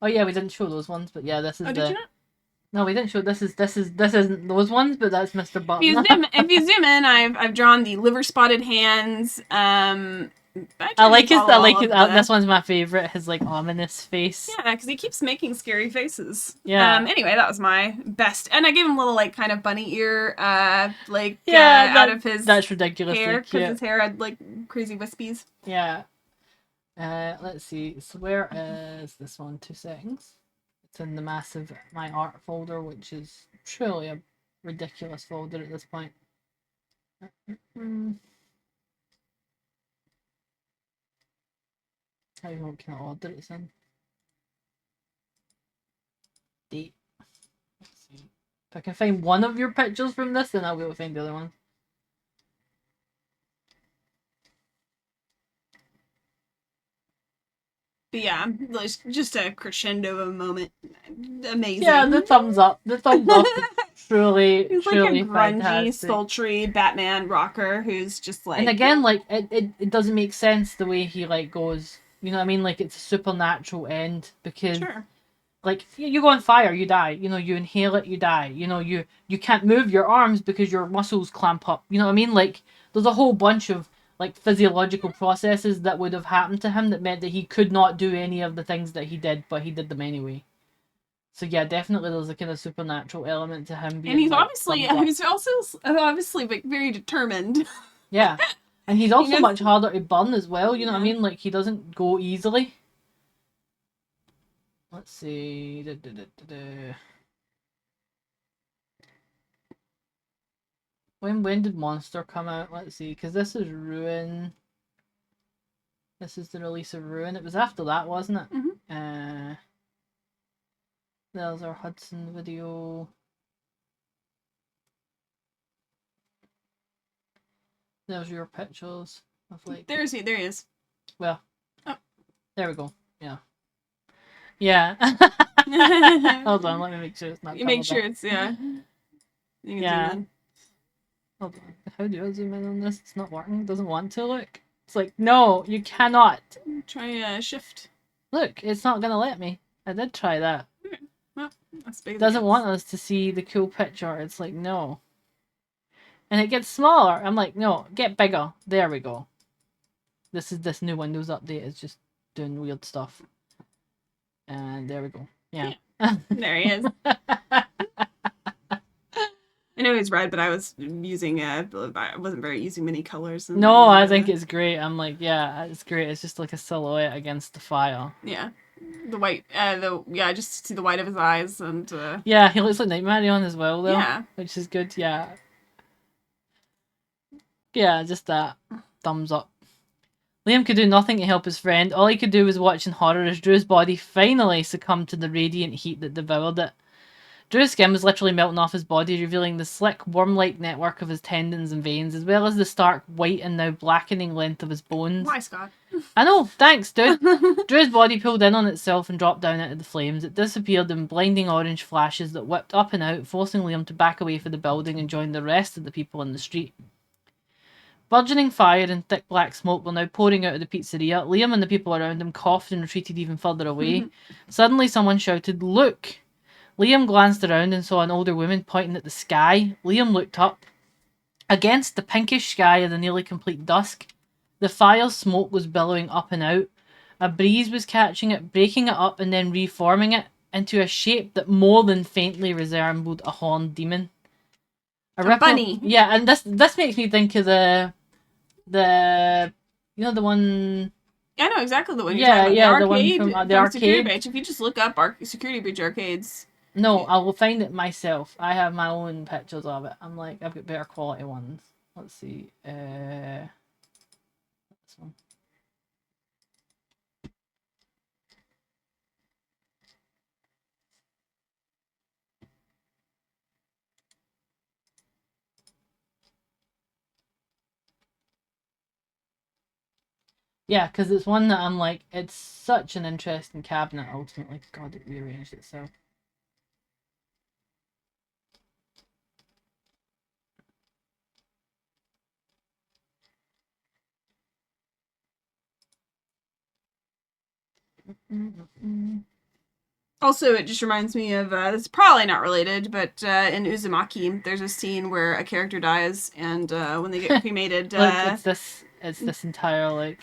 Oh yeah, we didn't show those ones, but yeah, this is did you not? No, we didn't show. This isn't those ones, but that's Mr. Button. If you zoom in, I've drawn the liver spotted hands. I like his. This one's my favorite. His like ominous face. Yeah, because he keeps making scary faces. Yeah. Anyway, that was my best, and I gave him a little like kind of bunny ear, out of his. That's ridiculous. Hair because his hair had like crazy wispies. Yeah. Let's see. So where is this one? 2 seconds. It's in the massive my art folder, which is truly a ridiculous folder at this point. How you what kind of order it's in? Date. Let's see. If I can find one of your pictures from this, then I'll be able to find the other one. But yeah, just a crescendo of a moment. Amazing. Yeah, the thumbs up. The thumbs up is truly, He's truly like a grungy, fantastic. sultry Batman rocker who's just like... And again, like, it doesn't make sense the way he, like, goes... You know what I mean? Like, it's a supernatural end because... Sure. Like, you go on fire, you die. You know, you inhale it, you die. You know, you can't move your arms because your muscles clamp up. You know what I mean? Like, there's a whole bunch of, like, physiological processes that would have happened to him that meant that he could not do any of the things that he did, but he did them anyway. So yeah, definitely there's a kind of supernatural element to him being. And he's like, he's also obviously like very determined. Yeah. And he's also much harder to burn as well, you know what I mean? Like, he doesn't go easily. Let's see. When did Monster come out? Let's see, because this is Ruin. This is the release of Ruin. It was after that, wasn't it? Mm-hmm. There's our Hudson video. There's your pictures of like. There he is. Well, there we go. Yeah. Yeah. Hold on, let me make sure it's not. You make sure it's yeah. You can Yeah. zoom in. Hold on. How do I zoom in on this? It's not working. It doesn't want to look. It's like, no, you cannot. Try shift. Look, it's not gonna let me. I did try that. Well, that's big. It doesn't want us to see the cool picture. It's like, no. And it gets smaller. I'm like, no, get bigger. There we go. This new Windows update is just doing weird stuff. And there we go. Yeah. There he is. I know he's red, but I was using I wasn't very using many colors. No, I think it's great. I'm like, yeah, it's great. It's just like a silhouette against the fire. Yeah. The white, just see the white of his eyes and. Yeah, he looks like Nightmare on as well, though. Yeah. Which is good, yeah. Yeah, just that. Thumbs up. Liam could do nothing to help his friend. All he could do was watch in horror as Drew's body finally succumbed to the radiant heat that devoured it. Drew's skin was literally melting off his body, revealing the slick, worm-like network of his tendons and veins, as well as the stark, white and now blackening length of his bones. Why, Scott? I know, thanks, dude. Drew's body pulled in on itself and dropped down into the flames. It disappeared in blinding orange flashes that whipped up and out, forcing Liam to back away for the building and join the rest of the people in the street. Burgeoning fire and thick black smoke were now pouring out of the pizzeria. Liam and the people around him coughed and retreated even further away. Suddenly someone shouted, "Look!" Liam glanced around and saw an older woman pointing at the sky. Liam looked up. Against the pinkish sky of the nearly complete dusk, the fire's smoke was billowing up and out. A breeze was catching it, breaking it up, and then reforming it into a shape that more than faintly resembled a horned demon. A bunny. Yeah, and this makes me think of the you know the one. I know exactly the one you're talking about. Yeah, the arcade, one from the from Security arcade. Breach. If you just look up Security Breach arcades. No, I will find it myself. I have my own pictures of it. I've got better quality ones. Let's see. This one. Yeah, because it's one that I'm like, it's such an interesting cabinet ultimately. God, it rearranged itself. Also, it just reminds me of, it's probably not related, but in Uzumaki, there's a scene where a character dies, and when they get cremated, Look, it's this entire, like...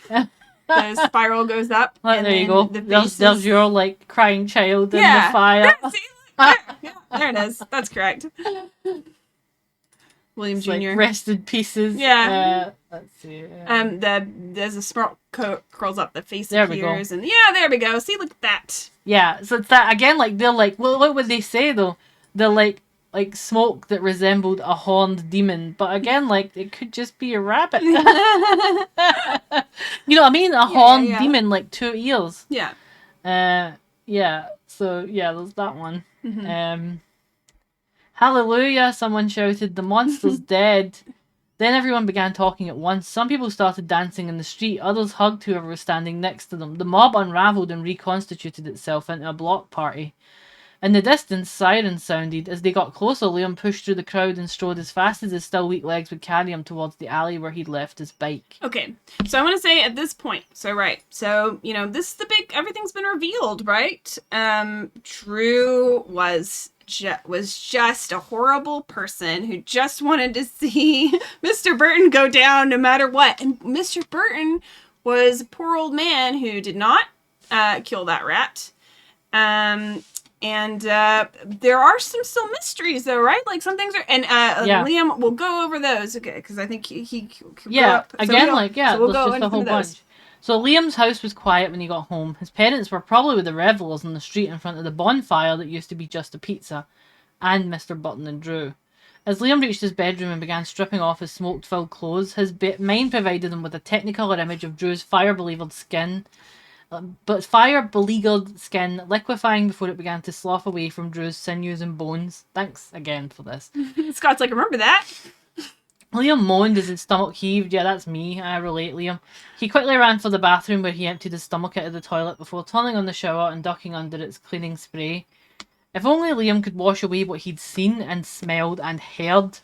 the spiral goes up. Well, and there you then go. The There's your, like, crying child in the fire. See, there it is. That's correct. William It's Jr. like rested pieces. Yeah. Let's see. There's a sprout curls up, the face There we go. appears, and yeah, there we go. See, look at that. Yeah, so it's that again. Like they're like, well, what would they say though? They're like smoke that resembled a horned demon, but again, like it could just be a rabbit. You know what I mean? A horned demon, like 2 ears. Yeah. Yeah. So yeah, there's that one. Mm-hmm. Hallelujah! Someone shouted, "The monster's dead." Then everyone began talking at once. Some people started dancing in the street. Others hugged whoever was standing next to them. The mob unravelled and reconstituted itself into a block party. In the distance, sirens sounded. As they got closer, Liam pushed through the crowd and strode as fast as his still weak legs would carry him towards the alley where he'd left his bike. Okay, so I want to say at this point, so, you know, this is the big, everything's been revealed, right? Drew was just a horrible person who just wanted to see Mr. Burton go down no matter what. And Mr. Burton was a poor old man who did not kill that rat. And there are some still mysteries though, right? Like some things are, and Liam will go over those, okay? Because I think he yeah, again, so we'll go just a whole bunch. So Liam's house was quiet when he got home. His parents were probably with the revelers in the street in front of the bonfire that used to be just a pizza, and Mr. Burton and Drew. As Liam reached his bedroom and began stripping off his smoke-filled clothes, his mind provided him with a technicolor image of Drew's fire-beleaguered skin. But fire-beleaguered skin liquefying before it began to slough away from Drew's sinews and bones. Thanks again for this. Scott's like, remember that? Liam moaned as his stomach heaved. Yeah, that's me. I relate, Liam. He quickly ran for the bathroom where he emptied his stomach out of the toilet before turning on the shower and ducking under its cleaning spray. If only Liam could wash away what he'd seen and smelled and heard.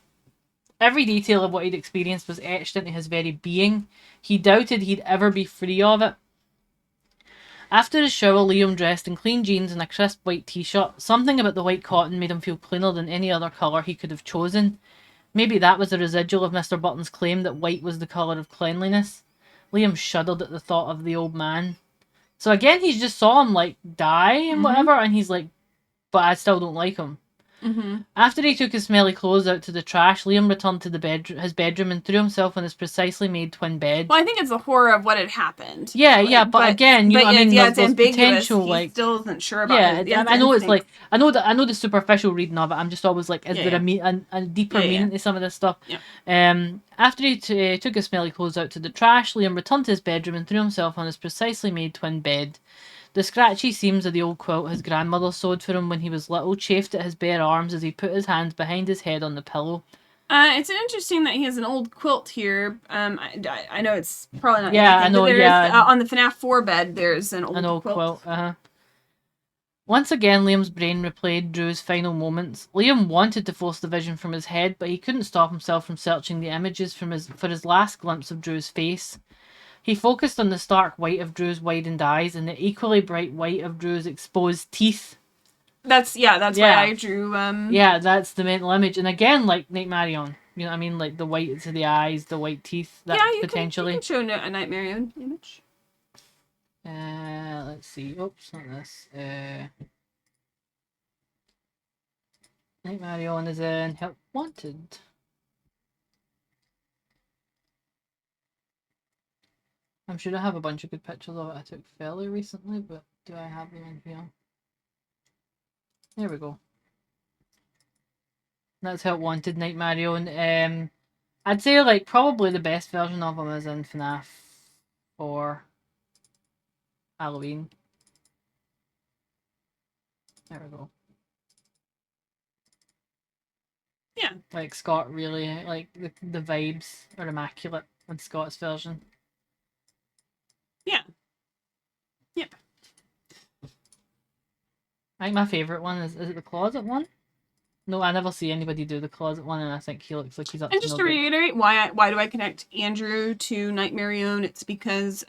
Every detail of what he'd experienced was etched into his very being. He doubted he'd ever be free of it. After his shower, Liam dressed in clean jeans and a crisp white t-shirt. Something about the white cotton made him feel cleaner than any other colour he could have chosen. Maybe that was a residual of Mr. Burton's claim that white was the colour of cleanliness. Liam shuddered at the thought of the old man. So again, he just saw him, like, die and whatever, and he's like, but I still don't like him. Mm-hmm. After he took his smelly clothes out to the trash, Liam returned to his bedroom and threw himself on his precisely made twin bed. Well, I think it's the horror of what had happened. Yeah, but again, you know, I mean, it's there's ambiguous. potential, He like, still isn't sure about it. Yeah, I know it's like, I know the superficial reading of it. I'm just always like, is there a deeper meaning to some of this stuff? Yeah. After he took his smelly clothes out to the trash, Liam returned to his bedroom and threw himself on his precisely made twin bed. The scratchy seams of the old quilt his grandmother sewed for him when he was little chafed at his bare arms as he put his hands behind his head on the pillow. It's interesting that he has an old quilt here. I know it's probably not. Yeah, anything, I know. Is, on the FNAF 4 bed, there's an old quilt. Once again, Liam's brain replayed Drew's final moments. Liam wanted to force the vision from his head, but he couldn't stop himself from searching the images for his last glimpse of Drew's face. He focused on the stark white of Drew's widened eyes and the equally bright white of Drew's exposed teeth. That's Yeah. why I drew. Yeah, that's the mental image. And again, like Nightmarion. You know what I mean? Like the white to the eyes, the white teeth. That Yeah, you potentially. can show a Nightmare image. Let's see. Oops, not this. Nightmarion is in Help Wanted. I'm sure I have a bunch of good pictures of it I took fairly recently, but do I have them in here? There we go. That's Help Wanted, Nightmarion. I'd say like probably the best version of him is in FNAF 4 Halloween. There we go. Yeah. Like Scott really like the vibes are immaculate in Scott's version. Yeah. Yep. I think my favourite one is it the closet one? No, I never see anybody do the closet one, and I think he looks like he's up to And just to reiterate, why do I connect Andrew to Nightmarion? It's because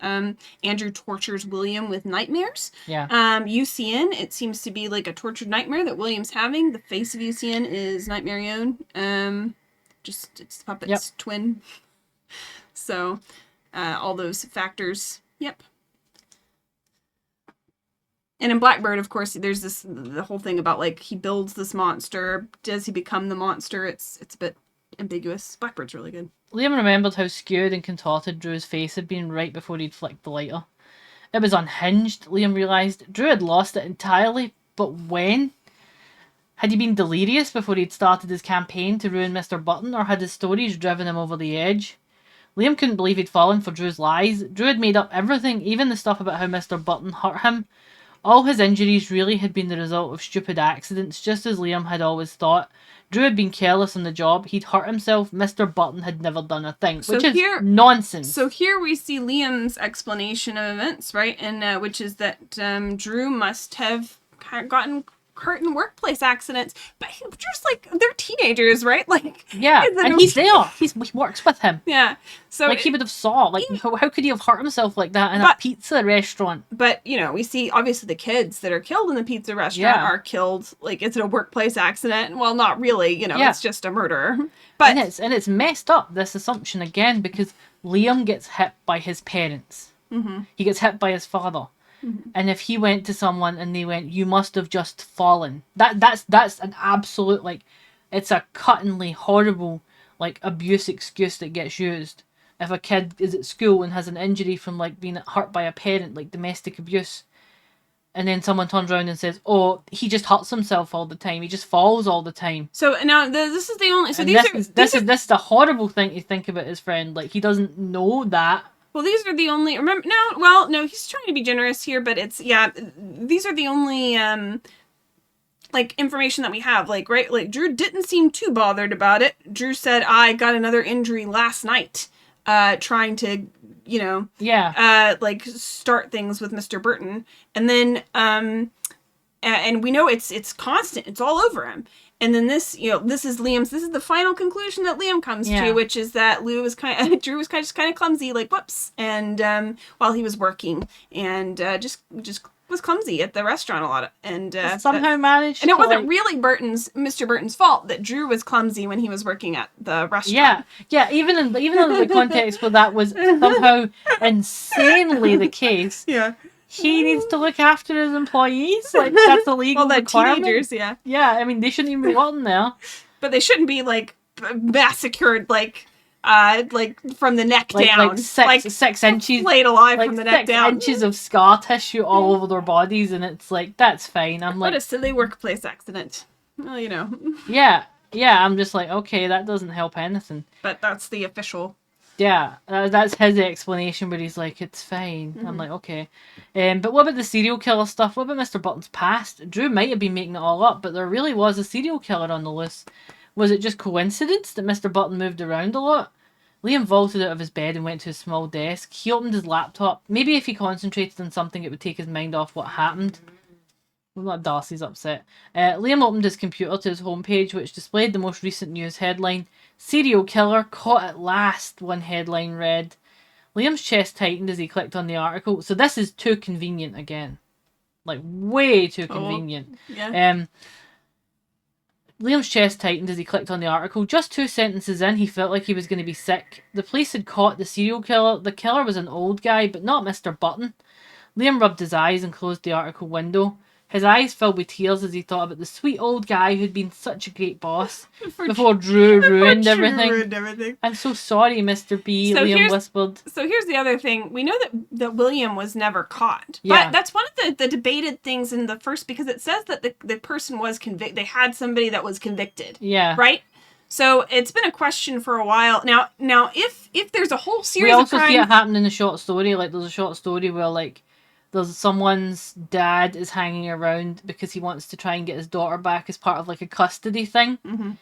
Andrew tortures William with nightmares. Yeah. UCN, it seems to be like a tortured nightmare that William's having. The face of UCN is Nightmarion. It's the puppet's twin. So, all those factors. Yep. And in Blackbird, of course, there's the whole thing about like he builds this monster. Does he become the monster? It's a bit ambiguous. Blackbird's really good. Liam remembered how skewed and contorted Drew's face had been right before he'd flicked the lighter. It was unhinged, Liam realised. Drew had lost it entirely, but when? Had he been delirious before he'd started his campaign to ruin Mr. Burton, or had his stories driven him over the edge? Liam couldn't believe he'd fallen for Drew's lies. Drew had made up everything, even the stuff about how Mr. Burton hurt him. All his injuries really had been the result of stupid accidents, just as Liam had always thought. Drew had been careless on the job, he'd hurt himself, Mr. Burton had never done a thing, which is nonsense. So here we see Liam's explanation of events, right? And which is that Drew must have gotten hurt in workplace accidents, but just like they're teenagers, right? Like and he's there. He works with him. Yeah, so like he would have saw. Like how could he have hurt himself like that in a pizza restaurant? But we see obviously the kids that are killed in the pizza restaurant are killed. Like it's a workplace accident. Well, not really. It's just a murder. But and it's messed up, this assumption again, because Liam gets hit by his parents. Mm-hmm. He gets hit by his father. Mm-hmm. And if he went to someone and they went, "You must have just fallen," that's an absolute, like, it's a cuttingly horrible, like, abuse excuse that gets used. If a kid is at school and has an injury from like being hurt by a parent, like domestic abuse, and then someone turns around and says, "Oh, he just hurts himself all the time. He just falls all the time." So now this is the only. So this is the horrible thing to think about his friend. Like he doesn't know that. Well, these are the only... No, he's trying to be generous here, but it's... Yeah, these are the only, like, information that we have. Like, right? Like, Drew didn't seem too bothered about it. Drew said, "I got another injury last night, trying to, like, start things with Mr. Burton." And then, and we know it's constant. It's all over him. And then this is Liam's. This is the final conclusion that Liam comes to, which is that Drew was kind of clumsy, like whoops, and while he was working, and just was clumsy at the restaurant a lot, and somehow managed. And it wasn't really Mr. Burton's fault that Drew was clumsy when he was working at the restaurant. Yeah. Even in the context where that was somehow insanely the case. Yeah. He needs to look after his employees. Like, that's a legal requirement. Teenagers, yeah. Yeah, I mean, they shouldn't even be working there. But they shouldn't be, like, massacred, like from the neck down. Like 6 inches. Flayed alive from the neck down. 6 inches of scar tissue all over their bodies, and it's like, that's fine. I'm like... What a silly workplace accident. Well, Yeah, I'm just like, okay, that doesn't help anything. But that's the official... Yeah, that's his explanation, but he's like, it's fine. Mm-hmm. I'm like, okay. But what about the serial killer stuff? What about Mr. Burton's past? Drew might have been making it all up, but there really was a serial killer on the loose. Was it just coincidence that Mr. Burton moved around a lot? Liam vaulted out of his bed and went to his small desk. He opened his laptop. Maybe if he concentrated on something, it would take his mind off what happened. Well, Darcy's upset. Liam opened his computer to his homepage, which displayed the most recent news headline. "Serial killer caught at last," one headline read. Liam's chest tightened as he clicked on the article. So this is too convenient again. Like, way too convenient. Yeah. Liam's chest tightened as he clicked on the article. Just 2 sentences in, he felt like he was going to be sick. The police had caught the serial killer. The killer was an old guy, but not Mr. Burton. Liam rubbed his eyes and closed the article window. His eyes filled with tears as he thought about the sweet old guy who'd been such a great boss before Drew ruined everything. I'm so sorry, Mr. B, Liam whispered. So here's the other thing. We know that William was never caught. Yeah. But that's one of the debated things in the first, because it says that the person was convicted. They had somebody that was convicted. Yeah. Right? So it's been a question for a while. Now if there's a whole series of crimes... We also see it happen in the short story. Like, there's a short story where, like, there's someone's dad is hanging around because he wants to try and get his daughter back as part of, like, a custody thing. Mm-hmm.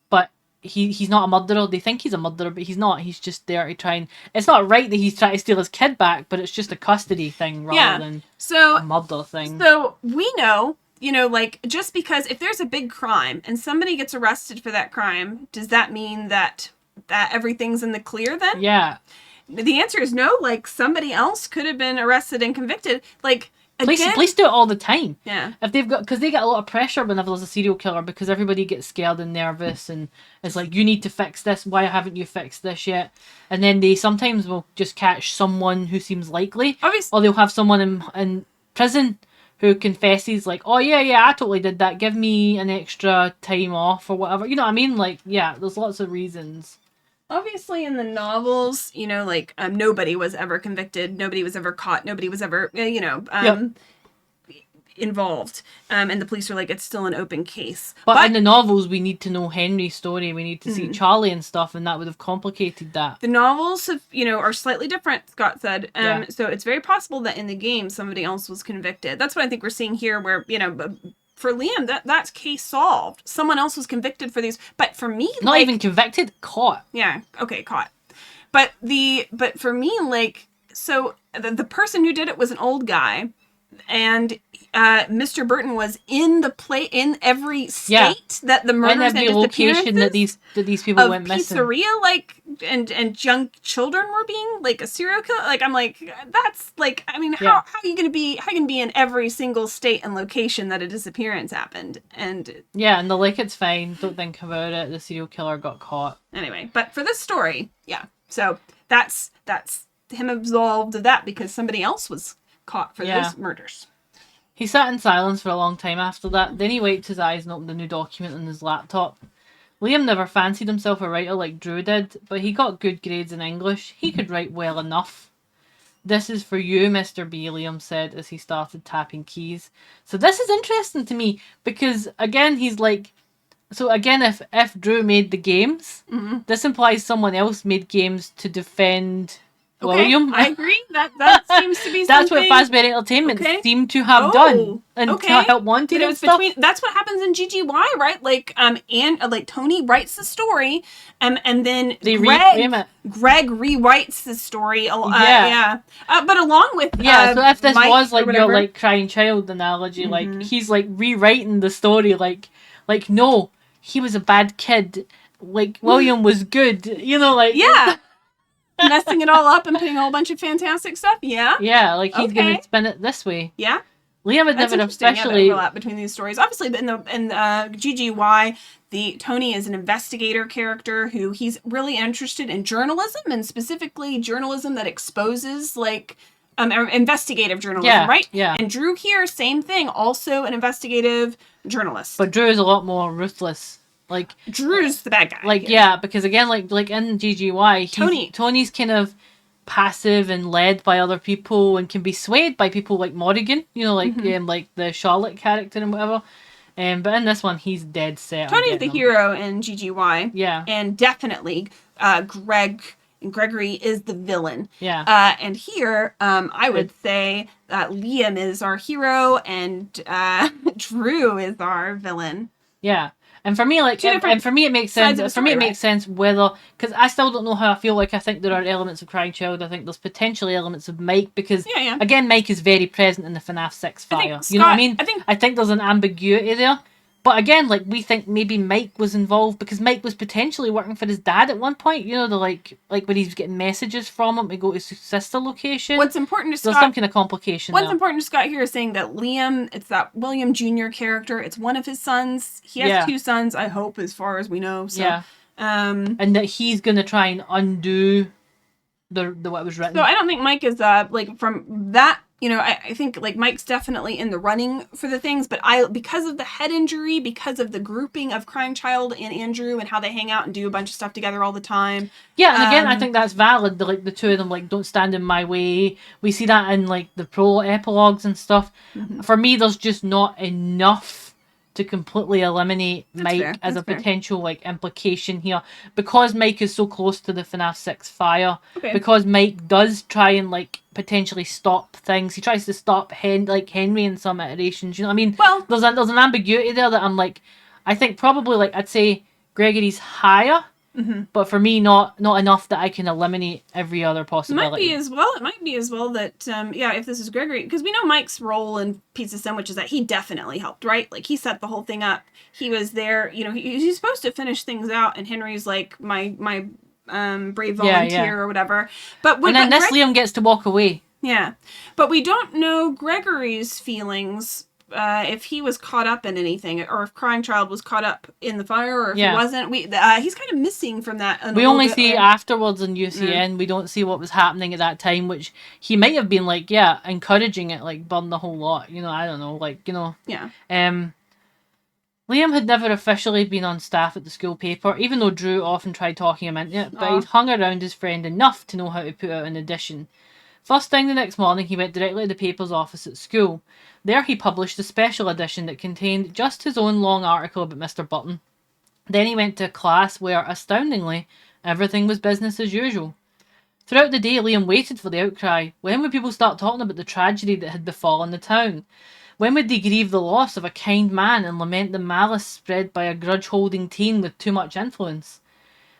But he's not a murderer. They think he's a murderer, but he's not. He's just there to try and... It's not right that he's trying to steal his kid back, but it's just a custody thing rather than a murder thing. So we know, like, just because if there's a big crime and somebody gets arrested for that crime, does that mean that everything's in the clear then? Yeah. The answer is no. Like, somebody else could have been arrested and convicted. Like, again, police do it all the time. Yeah. If they've got, because they get a lot of pressure whenever there's a serial killer, because everybody gets scared and nervous, and it's like, you need to fix this. Why haven't you fixed this yet? And then they sometimes will just catch someone who seems likely, obviously, or they'll have someone in prison who confesses, like, oh yeah, I totally did that. Give me an extra time off or whatever. You know what I mean? Like, yeah, there's lots of reasons. Obviously, in the novels, like, nobody was ever convicted, nobody was ever caught, nobody was ever, involved. And the police are like, it's still an open case. But in the novels, we need to know Henry's story. We need to see Charlie and stuff, and that would have complicated that. The novels have, are slightly different, Scott said. So it's very possible that in the game, somebody else was convicted. That's what I think we're seeing here, where, for Liam, that's case solved. Someone else was convicted for these. But for me, not even convicted, caught. Yeah, okay, caught. But for me, like, so the person who did it was an old guy, and Mr. Burton was in every state that the murders and location that these people went missing. Pizzeria, like, and young children were being, like, a serial killer. Like, I'm like, that's like, I mean, how are you gonna be in every single state and location that a disappearance happened? And and they're like, it's fine, don't think about it, the serial killer got caught. Anyway, but for this story, so that's him absolved of that because somebody else was caught for those murders. He sat in silence for a long time after that. Then he wiped his eyes and opened a new document on his laptop. Liam never fancied himself a writer like Drew did, but he got good grades in English. He could write well enough. This is for you, Mr. B, Liam said as he started tapping keys. So this is interesting to me because, again, he's like... So, again, if Drew made the games, this implies someone else made games to defend... William. I agree. That seems to be that's something... what Fazbear Entertainment seemed to have done and help wanted and stuff. That's what happens in GGY, right? Like, and like Tony writes the story, and then Greg rewrites the story. But along with so if this Mike was like your like crying child analogy, like he's like rewriting the story, like no, he was a bad kid. Like William was good, like messing it all up and putting a whole bunch of fantastic stuff. Yeah, like he's gonna spin it this way. Yeah, Liam had never especially overlap between these stories. Obviously, but in GGY, Tony is an investigator character who he's really interested in journalism, and specifically journalism that exposes investigative journalism, right? Yeah. And Drew here, same thing, also an investigative journalist. But Drew is a lot more ruthless. Like Drew's the bad guy. Because again, like in GGY, Tony's kind of passive and led by other people and can be swayed by people like Morrigan, like the Charlotte character and whatever. But in this one, he's dead set. Tony's the hero in GGY. Yeah. And definitely Gregory is the villain. Yeah. And here, I would say that Liam is our hero and Drew is our villain. Yeah. And for me, it makes sense. For me, it makes sense whether, because I still don't know how I feel. Like, I think there are elements of Crying Child. I think there's potentially elements of Mike because, again, Mike is very present in the FNAF 6 fire. You know what I mean? I think there's an ambiguity there. But again, like, we think maybe Mike was involved because Mike was potentially working for his dad at one point. You know, the like when he's getting messages from him to go to his sister location. What's important to There's Scott... some kind of complication What's there. important to Scott here is saying that Liam, it's that William Jr. character. It's one of his sons. He has 2 sons, I hope, as far as we know. So, yeah. And that he's going to try and undo the what was written. So I don't think Mike is, like, from that... You know, I think, like, Mike's definitely in the running for the things, but because of the head injury, because of the grouping of Crying Child and Andrew and how they hang out and do a bunch of stuff together all the time. Yeah, and again, I think that's valid. The two of them, like, don't stand in my way. We see that in, like, the epilogues and stuff. Mm-hmm. For me, there's just not enough to completely eliminate Mike as a potential, like, implication here. Because Mike is so close to the FNAF 6 fire. Okay. Because Mike does try and, like, potentially stop things. He tries to stop Henry in some iterations. You know what I mean? Well, there's an ambiguity there that I'm like, I think probably, like, I'd say Gregory's higher. Mm-hmm. But for me, not enough that I can eliminate every other possibility. It might be as well that, if this is Gregory, because we know Mike's role in Pizza Sandwich is that he definitely helped, right? Like, he set the whole thing up. He was there, you know, he's supposed to finish things out, and Henry's like, my brave volunteer or whatever. But then Liam gets to walk away. Yeah. But we don't know Gregory's feelings, if he was caught up in anything, or if Crying Child was caught up in the fire, or if he wasn't. He's kind of missing from that. We only see afterwards in UCN. We don't see what was happening at that time, which he might have been like, encouraging it, like, burn the whole lot. You know, I don't know, like, you know. Yeah. Liam had never officially been on staff at the school paper, even though Drew often tried talking him into it, but he'd hung around his friend enough to know how to put out an edition. First thing the next morning, he went directly to the paper's office at school. There he published a special edition that contained just his own long article about Mr. Burton. Then he went to class where, astoundingly, everything was business as usual. Throughout the day, Liam waited for the outcry. When would people start talking about the tragedy that had befallen the town? When would they grieve the loss of a kind man and lament the malice spread by a grudge-holding teen with too much influence?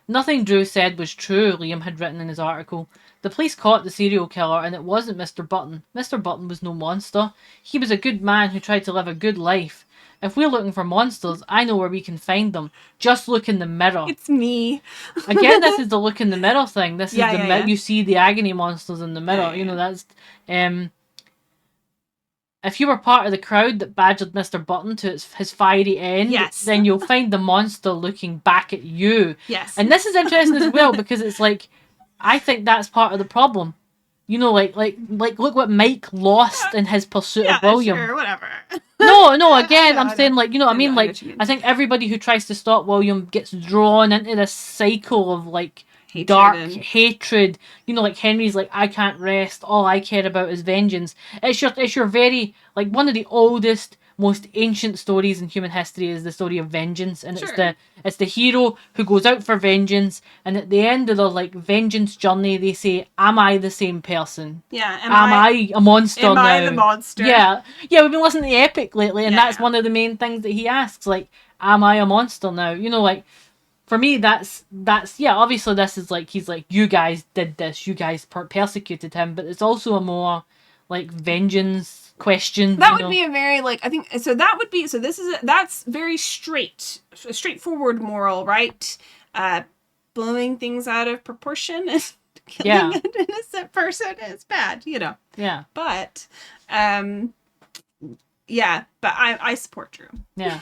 Nothing Drew said was true, Liam had written in his article. The police caught the serial killer, and it wasn't Mr. Burton. Mr. Burton was no monster. He was a good man who tried to live a good life. If we're looking for monsters, I know where we can find them. Just look in the mirror. It's me. Again, this is the look in the mirror thing. This is you see the agony monsters in the mirror. You know, that's... If you were part of the crowd that badgered Mr. Burton to his fiery end, then you'll find the monster looking back at you. Yes. And this is interesting as well, because it's like, I think that's part of the problem. You know, like look what Mike lost in his pursuit of William. Sure, whatever. No, again, I'm saying, like, you know what I mean? Like, I think everybody who tries to stop William gets drawn into this cycle of, like, hatred. You know, like, Henry's like, I can't rest. All I care about is vengeance. It's your very, like, one of the oldest, most ancient stories in human history is the story of vengeance, and it's the hero who goes out for vengeance, and at the end of their, like, vengeance journey, they say, am I the same person? Yeah. Am I a monster now? Am I the monster? Yeah, we've been listening to Epic lately, and that's one of the main things that he asks, like, am I a monster now? You know, like, for me, that's obviously this is like, he's like, you guys did this, you guys persecuted him, but it's also a more, like, vengeance question. That would be a very, like, I think, so that would be, so that's very straightforward moral, right? Blowing things out of proportion and killing an innocent person is bad, you know. Yeah. But, but I support Drew. Yeah.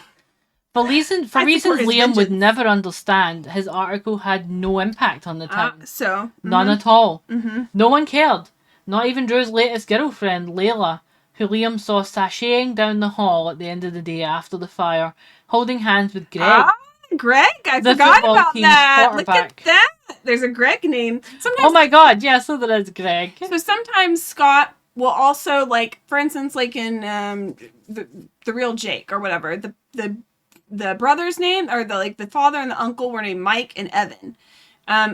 For reasons Liam would never understand, his article had no impact on the town. None at all. Mm-hmm. No one cared. Not even Drew's latest girlfriend, Layla, who Liam saw sashaying down the hall at the end of the day after the fire, holding hands with Greg. Greg? I forgot about that. Look at that. There's a Greg name. Oh my god, yeah, so there is Greg. So sometimes Scott will also, like, for instance, like in the real Jake or whatever, the brother's name, or the father and the uncle were named Mike and Evan.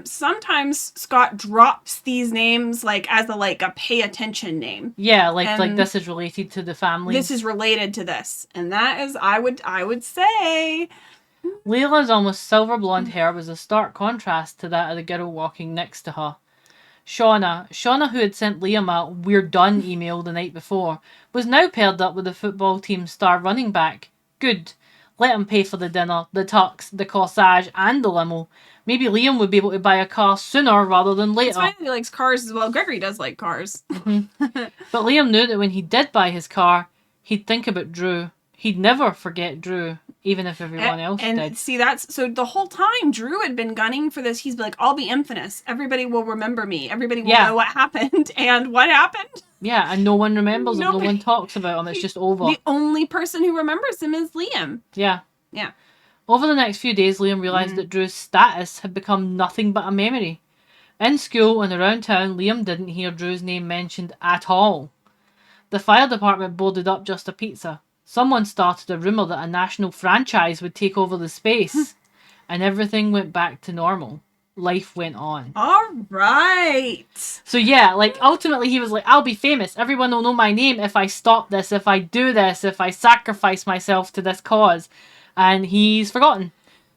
Sometimes Scott drops these names, like, as a pay attention name. Yeah, like this is related to the family. This is related to this. And that is, I would say... Layla's almost silver blonde hair was a stark contrast to that of the girl walking next to her. Shauna, who had sent Liam a "we're done" email the night before, was now paired up with the football team's star running back. Good. let him pay for the dinner, the tux, the corsage, and the limo. Maybe Liam would be able to buy a car sooner rather than later. It's fine that he likes cars as well. Gregory does like cars. But Liam knew that when he did buy his car, he'd think about Drew. He'd never forget Drew, even if everyone else and did. see, that's so the whole time Drew had been gunning for this. He's like, I'll be infamous. Everybody will remember me. Everybody will know what happened. And what happened? Yeah, and no one remembers him. No one talks about him. It's just over. The only person who remembers him is Liam. Yeah. Yeah. Over the next few days, Liam realised that Drew's status had become nothing but a memory. In school and around town, Liam didn't hear Drew's name mentioned at all. The fire department boarded up Just a Pizza. Someone started a rumour that a national franchise would take over the space. And everything went back to normal. Life went on. All right. So yeah, like ultimately he was like, I'll be famous. Everyone will know my name if I stop this, if I do this, if I sacrifice myself to this cause. And he's forgotten.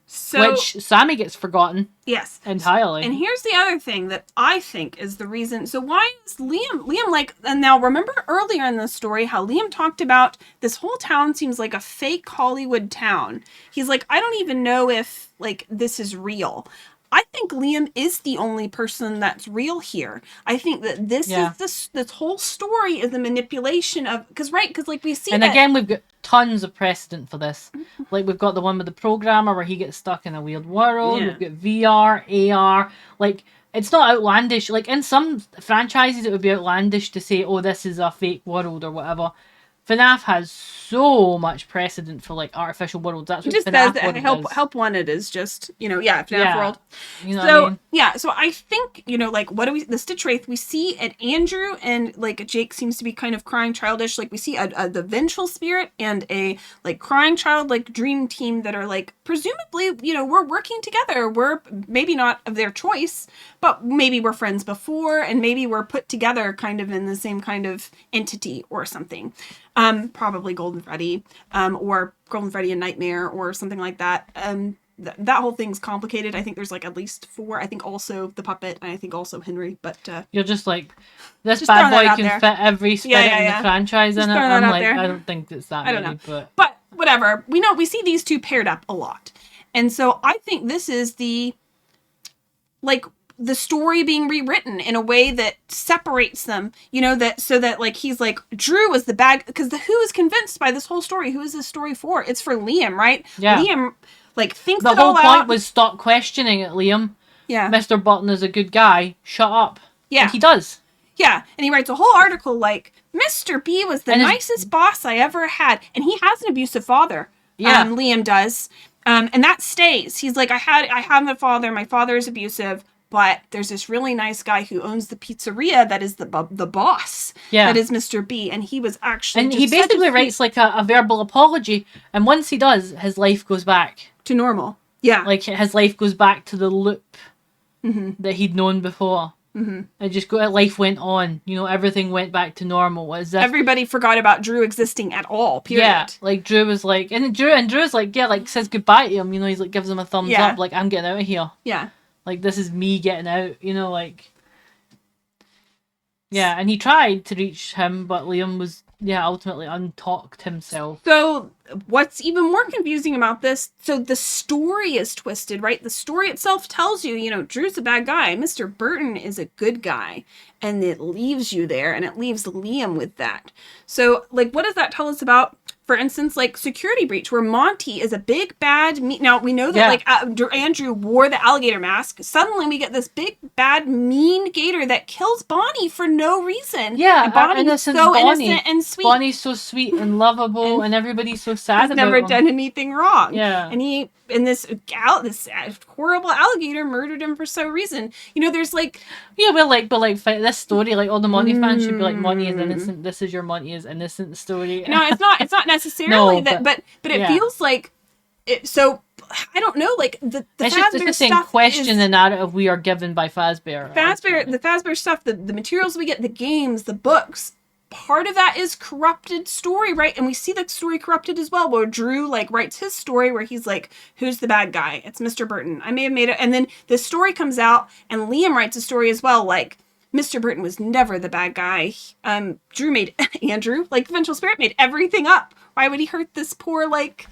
So, which Sammy gets forgotten. Yes. Entirely. And here's the other thing that I think is the reason. So why is Liam like, and now remember earlier in the story how Liam talked about this whole town seems like a fake Hollywood town. He's like, I don't even know if like this is real. I think Liam is the only person that's real here. I think that this is this whole story is a manipulation of, because like we see and again, we've got tons of precedent for this. Like we've got the one with the programmer where he gets stuck in a weird world. We've got VR, AR. Like it's not outlandish. Like in some franchises, it would be outlandish to say, "Oh, this is a fake world" or whatever. FNAF has so much precedent for like artificial worlds. That's what FNAF does. Help Wanted is just FNAF World. You know what I mean? So I think like what do we the Stitch Wraith we see at Andrew and like Jake seems to be kind of crying childish. Like we see the vengeful spirit and a like crying child like dream team that are like presumably we're working together. We're maybe not of their choice, but maybe we're friends before and maybe we're put together kind of in the same kind of entity or something. Probably Golden Freddy, or Golden Freddy and Nightmare or something like that. That whole thing's complicated. I think there's like at least 4. I think also the puppet, and I think also Henry. But you're just like this bad boy can fit every spirit in the franchise just in it. I'm like, I don't think it's that. I don't know, but whatever. We see these two paired up a lot, and so I think this is the story being rewritten in a way that separates them, so that like he's like Drew was the bad, because who is convinced by this whole story? Who is this story for? It's for Liam, right? Yeah. Liam like thinks the whole point was stop questioning it, Liam. Yeah. Mr. Burton is a good guy. Shut up. Yeah. And he does. Yeah. And he writes a whole article like Mr. B was the nicest boss I ever had, and he has an abusive father. Yeah. Liam does. And that stays. He's like, I have a father. My father is abusive. But there's this really nice guy who owns the pizzeria that is the boss. Yeah. That is Mr. B. And he was actually... And he basically writes like a verbal apology. And once he does, his life goes back. To normal. Yeah. Like his life goes back to the loop that he'd known before. Mm-hmm. Life went on. Everything went back to normal. As if everybody forgot about Drew existing at all, period. Yeah. Like Drew was like... And Drew's like, says goodbye to him. He's like, gives him a thumbs up. Like, I'm getting out of here. Yeah. Like, this is me getting out, like... Yeah, and he tried to reach him, but Liam was, ultimately untalked himself. So, what's even more confusing about this, so the story is twisted, right? The story itself tells you, Drew's a bad guy. Mr. Burton is a good guy. And it leaves you there, and it leaves Liam with that. So, like, what does that tell us about... For instance, like Security Breach, where Monty is a big bad now we know that Andrew wore the alligator mask. Suddenly we get this big bad mean gator that kills Bonnie for no reason. Yeah, and Bonnie's so innocent and sweet. Bonnie's so sweet and lovable, and everybody's so sad about him. He's never done anything wrong. Yeah, and this horrible alligator murdered him for some reason. There's like this story, like all the Monty fans should be like, Monty is innocent. This is your Monty is innocent story. No, it's not. It's not necessarily but it feels like it. So I don't know. Like the Fazbear stuff question the narrative we are given by Fazbear. The Fazbear stuff, the materials we get, the games, the books. Part of that is corrupted story, right? And we see the story corrupted as well, where Drew like writes his story where he's like, who's the bad guy? It's Mr. Burton. I may have made it. And then this story comes out and Liam writes a story as well, like Mr. Burton was never the bad guy. Drew made Andrew, like the vengeful spirit, made everything up. Why would he hurt this poor, like,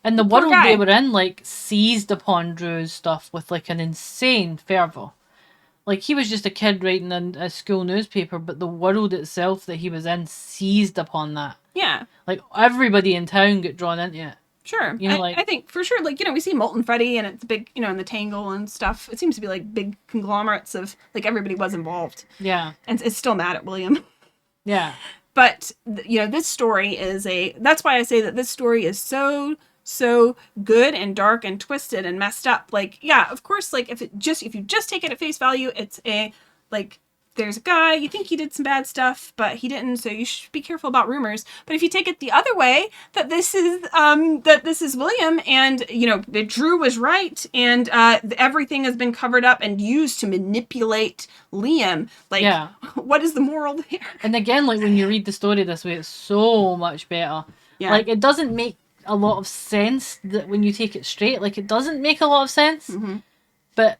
And the Poor world guy. they were in, like, seized upon Drew's stuff with, like, an insane fervour. Like, he was just a kid writing in a school newspaper, but the world itself that he was in seized upon that. Yeah. Like, everybody in town got drawn into it. Sure. You know, like, I think for sure, like, we see Molten Freddy and it's big, in the Tangle and stuff. It seems to be like big conglomerates of, like, everybody was involved. yeah. And it's still mad at William. Yeah. But, this story is that's why I say that this story is so good and dark and twisted and messed up. Like, yeah, of course, like, if you just take it at face value, it's like, there's a guy, you think he did some bad stuff, but he didn't, so you should be careful about rumors. But if you take it the other way, that this is William, and, that Drew was right, and everything has been covered up and used to manipulate Liam, like, Yeah. what is the moral there? And again, like, when you read the story this way, it's so much better. Yeah. Like, it doesn't make a lot of sense that when you take it straight. Like, it doesn't make a lot of sense. Mm-hmm. But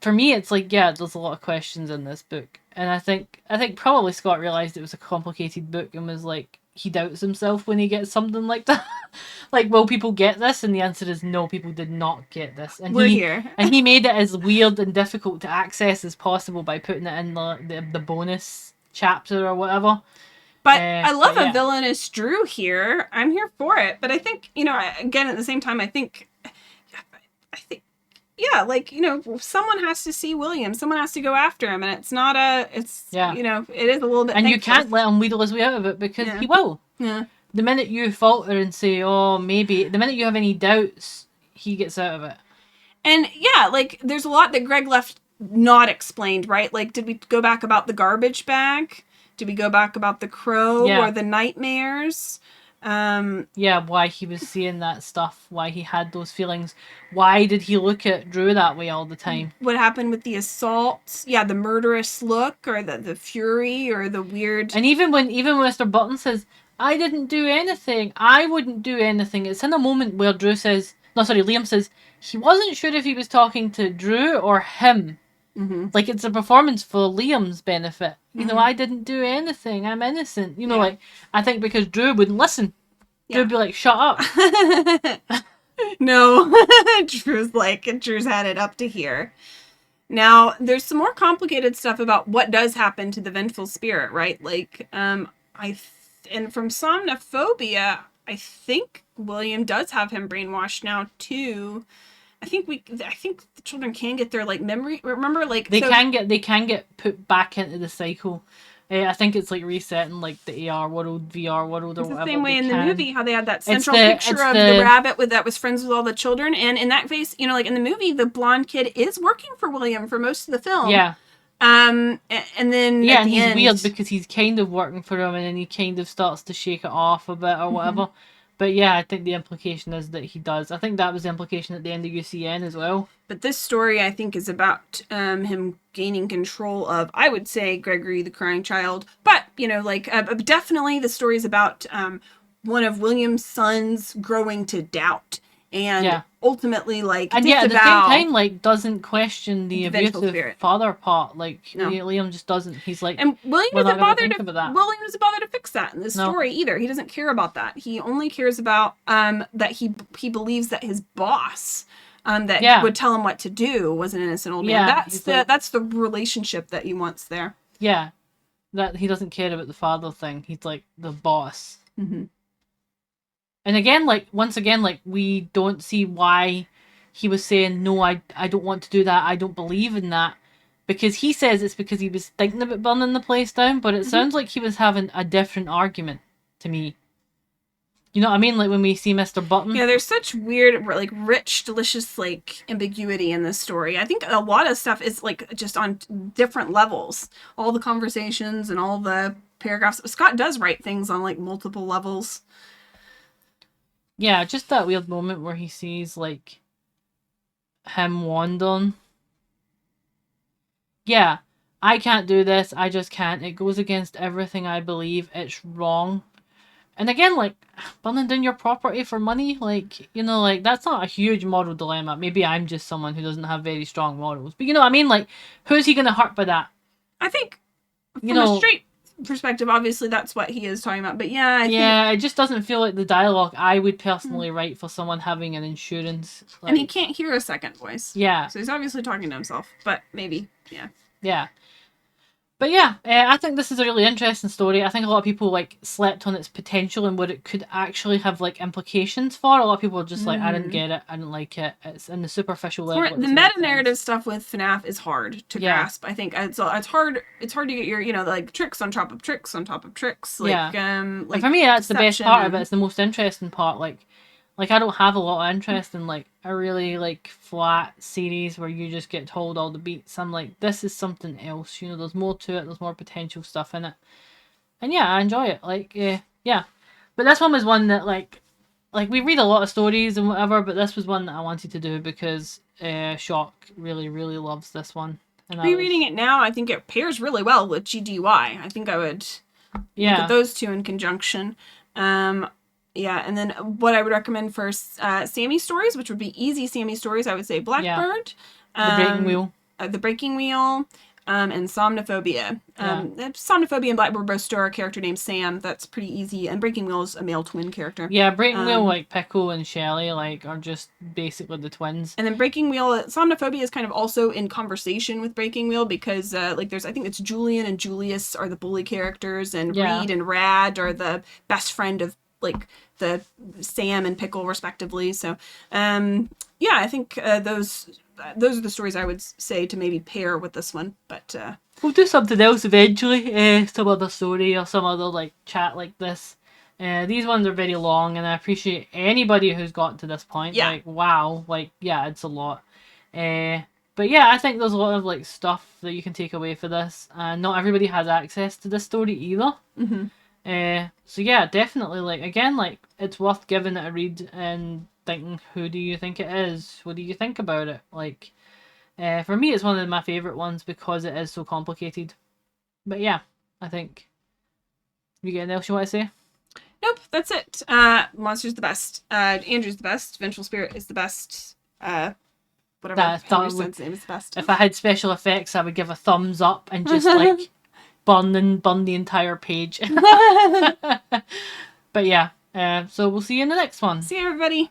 for me, it's like, yeah, there's a lot of questions in this book. And I think probably Scott realised it was a complicated book and was like, he doubts himself when he gets something like that. Like, will people get this? And the answer is no, people did not get this. And We're here. And he made it as weird and difficult to access as possible by putting it in the bonus chapter or whatever. But I love yeah. a villainous Drew here. I'm here for it. But I think, again, at the same time, I think, yeah, like, someone has to see William. Someone has to go after him. And it's not it is a little bit And thankless. you can't let him wheedle his way out of it because he will. Yeah. The minute you falter and say, oh, maybe, the minute you have any doubts, he gets out of it. And yeah, like, there's a lot that Greg left not explained, right? Like, did we go back about the garbage bag? Did we go back about the crow or the nightmares? Yeah, why he was seeing that stuff, why he had those feelings. Why did he look at Drew that way all the time? What happened with the assault? Yeah, the murderous look or the fury or the weird... And even when Mr. Burton says, I didn't do anything, I wouldn't do anything, it's in a moment where Liam says, he wasn't sure if he was talking to Drew or him. Mm-hmm. Like, it's a performance for Liam's benefit. I didn't do anything. I'm innocent. Like, I think because Drew wouldn't listen. Drew would be like, shut up. No. Drew's had it up to here. Now, there's some more complicated stuff about what does happen to the vengeful spirit, right? Like, and from Somnophobia, I think William does have him brainwashed now, too. I think the children can get their, like, memory. Remember, like, they can get put back into the cycle. I think it's like resetting, like, the AR world, VR world, or whatever. It's the same way in the movie how they had that central picture of the rabbit that was friends with all the children, and in that case, like in the movie, the blonde kid is working for William for most of the film. Yeah. And then yeah, at the and he's end, weird because he's kind of working for him, and then he kind of starts to shake it off a bit or whatever. But yeah, I think the implication is that he does. I think that was the implication at the end of UCN as well. But this story, I think, is about him gaining control of, I would say, Gregory the Crying Child. But, definitely the story is about one of William's sons growing to doubt. And ultimately, like, and at the same time, like, doesn't question the abusive father part. Like, Liam just doesn't. He's like, and William isn't bothered to fix that in this story either. He doesn't care about that. He only cares about that he believes that his boss would tell him what to do was an innocent old man. That's the relationship that he wants there. Yeah, that he doesn't care about the father thing. He's like the boss. Mm-hmm. And again, once again, we don't see why he was saying, no, I don't want to do that. I don't believe in that. Because he says it's because he was thinking about burning the place down, but it sounds like he was having a different argument to me. You know what I mean? Like when we see Mr. Burton. Yeah, there's such weird, like, rich, delicious, like, ambiguity in this story. I think a lot of stuff is, like, just on different levels. All the conversations and all the paragraphs. Scott does write things on, like, multiple levels. Yeah, just that weird moment where he sees, like, him wandering. Yeah, I can't do this. I just can't. It goes against everything I believe. It's wrong. And again, like, burning down your property for money, like, that's not a huge moral dilemma. Maybe I'm just someone who doesn't have very strong morals. But you know what I mean? Like, who's he going to hurt by that? I think from a straight perspective, obviously that's what he is talking about. But yeah, I think... it just doesn't feel like the dialogue I would personally write for someone having an insurance. And he can't hear a second voice. Yeah. So he's obviously talking to himself, but maybe, yeah. Yeah. But yeah, I think this is a really interesting story. I think a lot of people like slept on its potential and what it could actually have like implications for. A lot of people are just like, I didn't get it, I didn't like it. It's in the superficial level. The meta narrative stuff with FNAF is hard to grasp. I think it's hard. It's hard to get your like tricks on top of tricks on top of tricks. Like, like and for me, that's the best part of it. It's the most interesting part. Like I don't have a lot of interest in like a really like flat series where you just get told all the beats. I'm like, this is something else. There's more to it. There's more potential stuff in it. And yeah, I enjoy it. Like, yeah. But this one was one that like we read a lot of stories and whatever, but this was one that I wanted to do because Shock really, really loves this one. And rereading it now, I think it pairs really well with GDY. I think I would look at those two in conjunction. Yeah, and then what I would recommend for Sammy stories, which would be easy Sammy stories, I would say Blackbird. The Breaking Wheel. The Breaking Wheel, and Somnophobia. Somnophobia and Blackbird both star a character named Sam. That's pretty easy. And Breaking Wheel is a male twin character. Yeah, Breaking Wheel, like Pickle and Shelly, like are just basically the twins. And then Breaking Wheel, Somnophobia is kind of also in conversation with Breaking Wheel because like there's, I think it's Julian and Julius are the bully characters, and Reed and Rad are the best friend of like the Sam and Pickle respectively. So yeah, I think those are the stories I would say to maybe pair with this one. But we'll do something else eventually, some other story or some other like chat like this. These ones are very long, and I appreciate anybody who's got to this point. Yeah. Like, wow, like, yeah, it's a lot. But yeah, I think there's a lot of like stuff that you can take away for this, and not everybody has access to this story either. So yeah, definitely, like, again, like, it's worth giving it a read and thinking, who do you think it is? What do you think about it? Like, for me, it's one of my favourite ones because it is so complicated. But yeah, I think... You got anything else you want to say? Nope, that's it. Monster's the best. Andrew's the best. Vengeful Spirit is the best. Whatever. Son's name is the best. If I had special effects, I would give a thumbs up and just, like... burn the entire page. But yeah, so we'll see you in the next one. See you, everybody.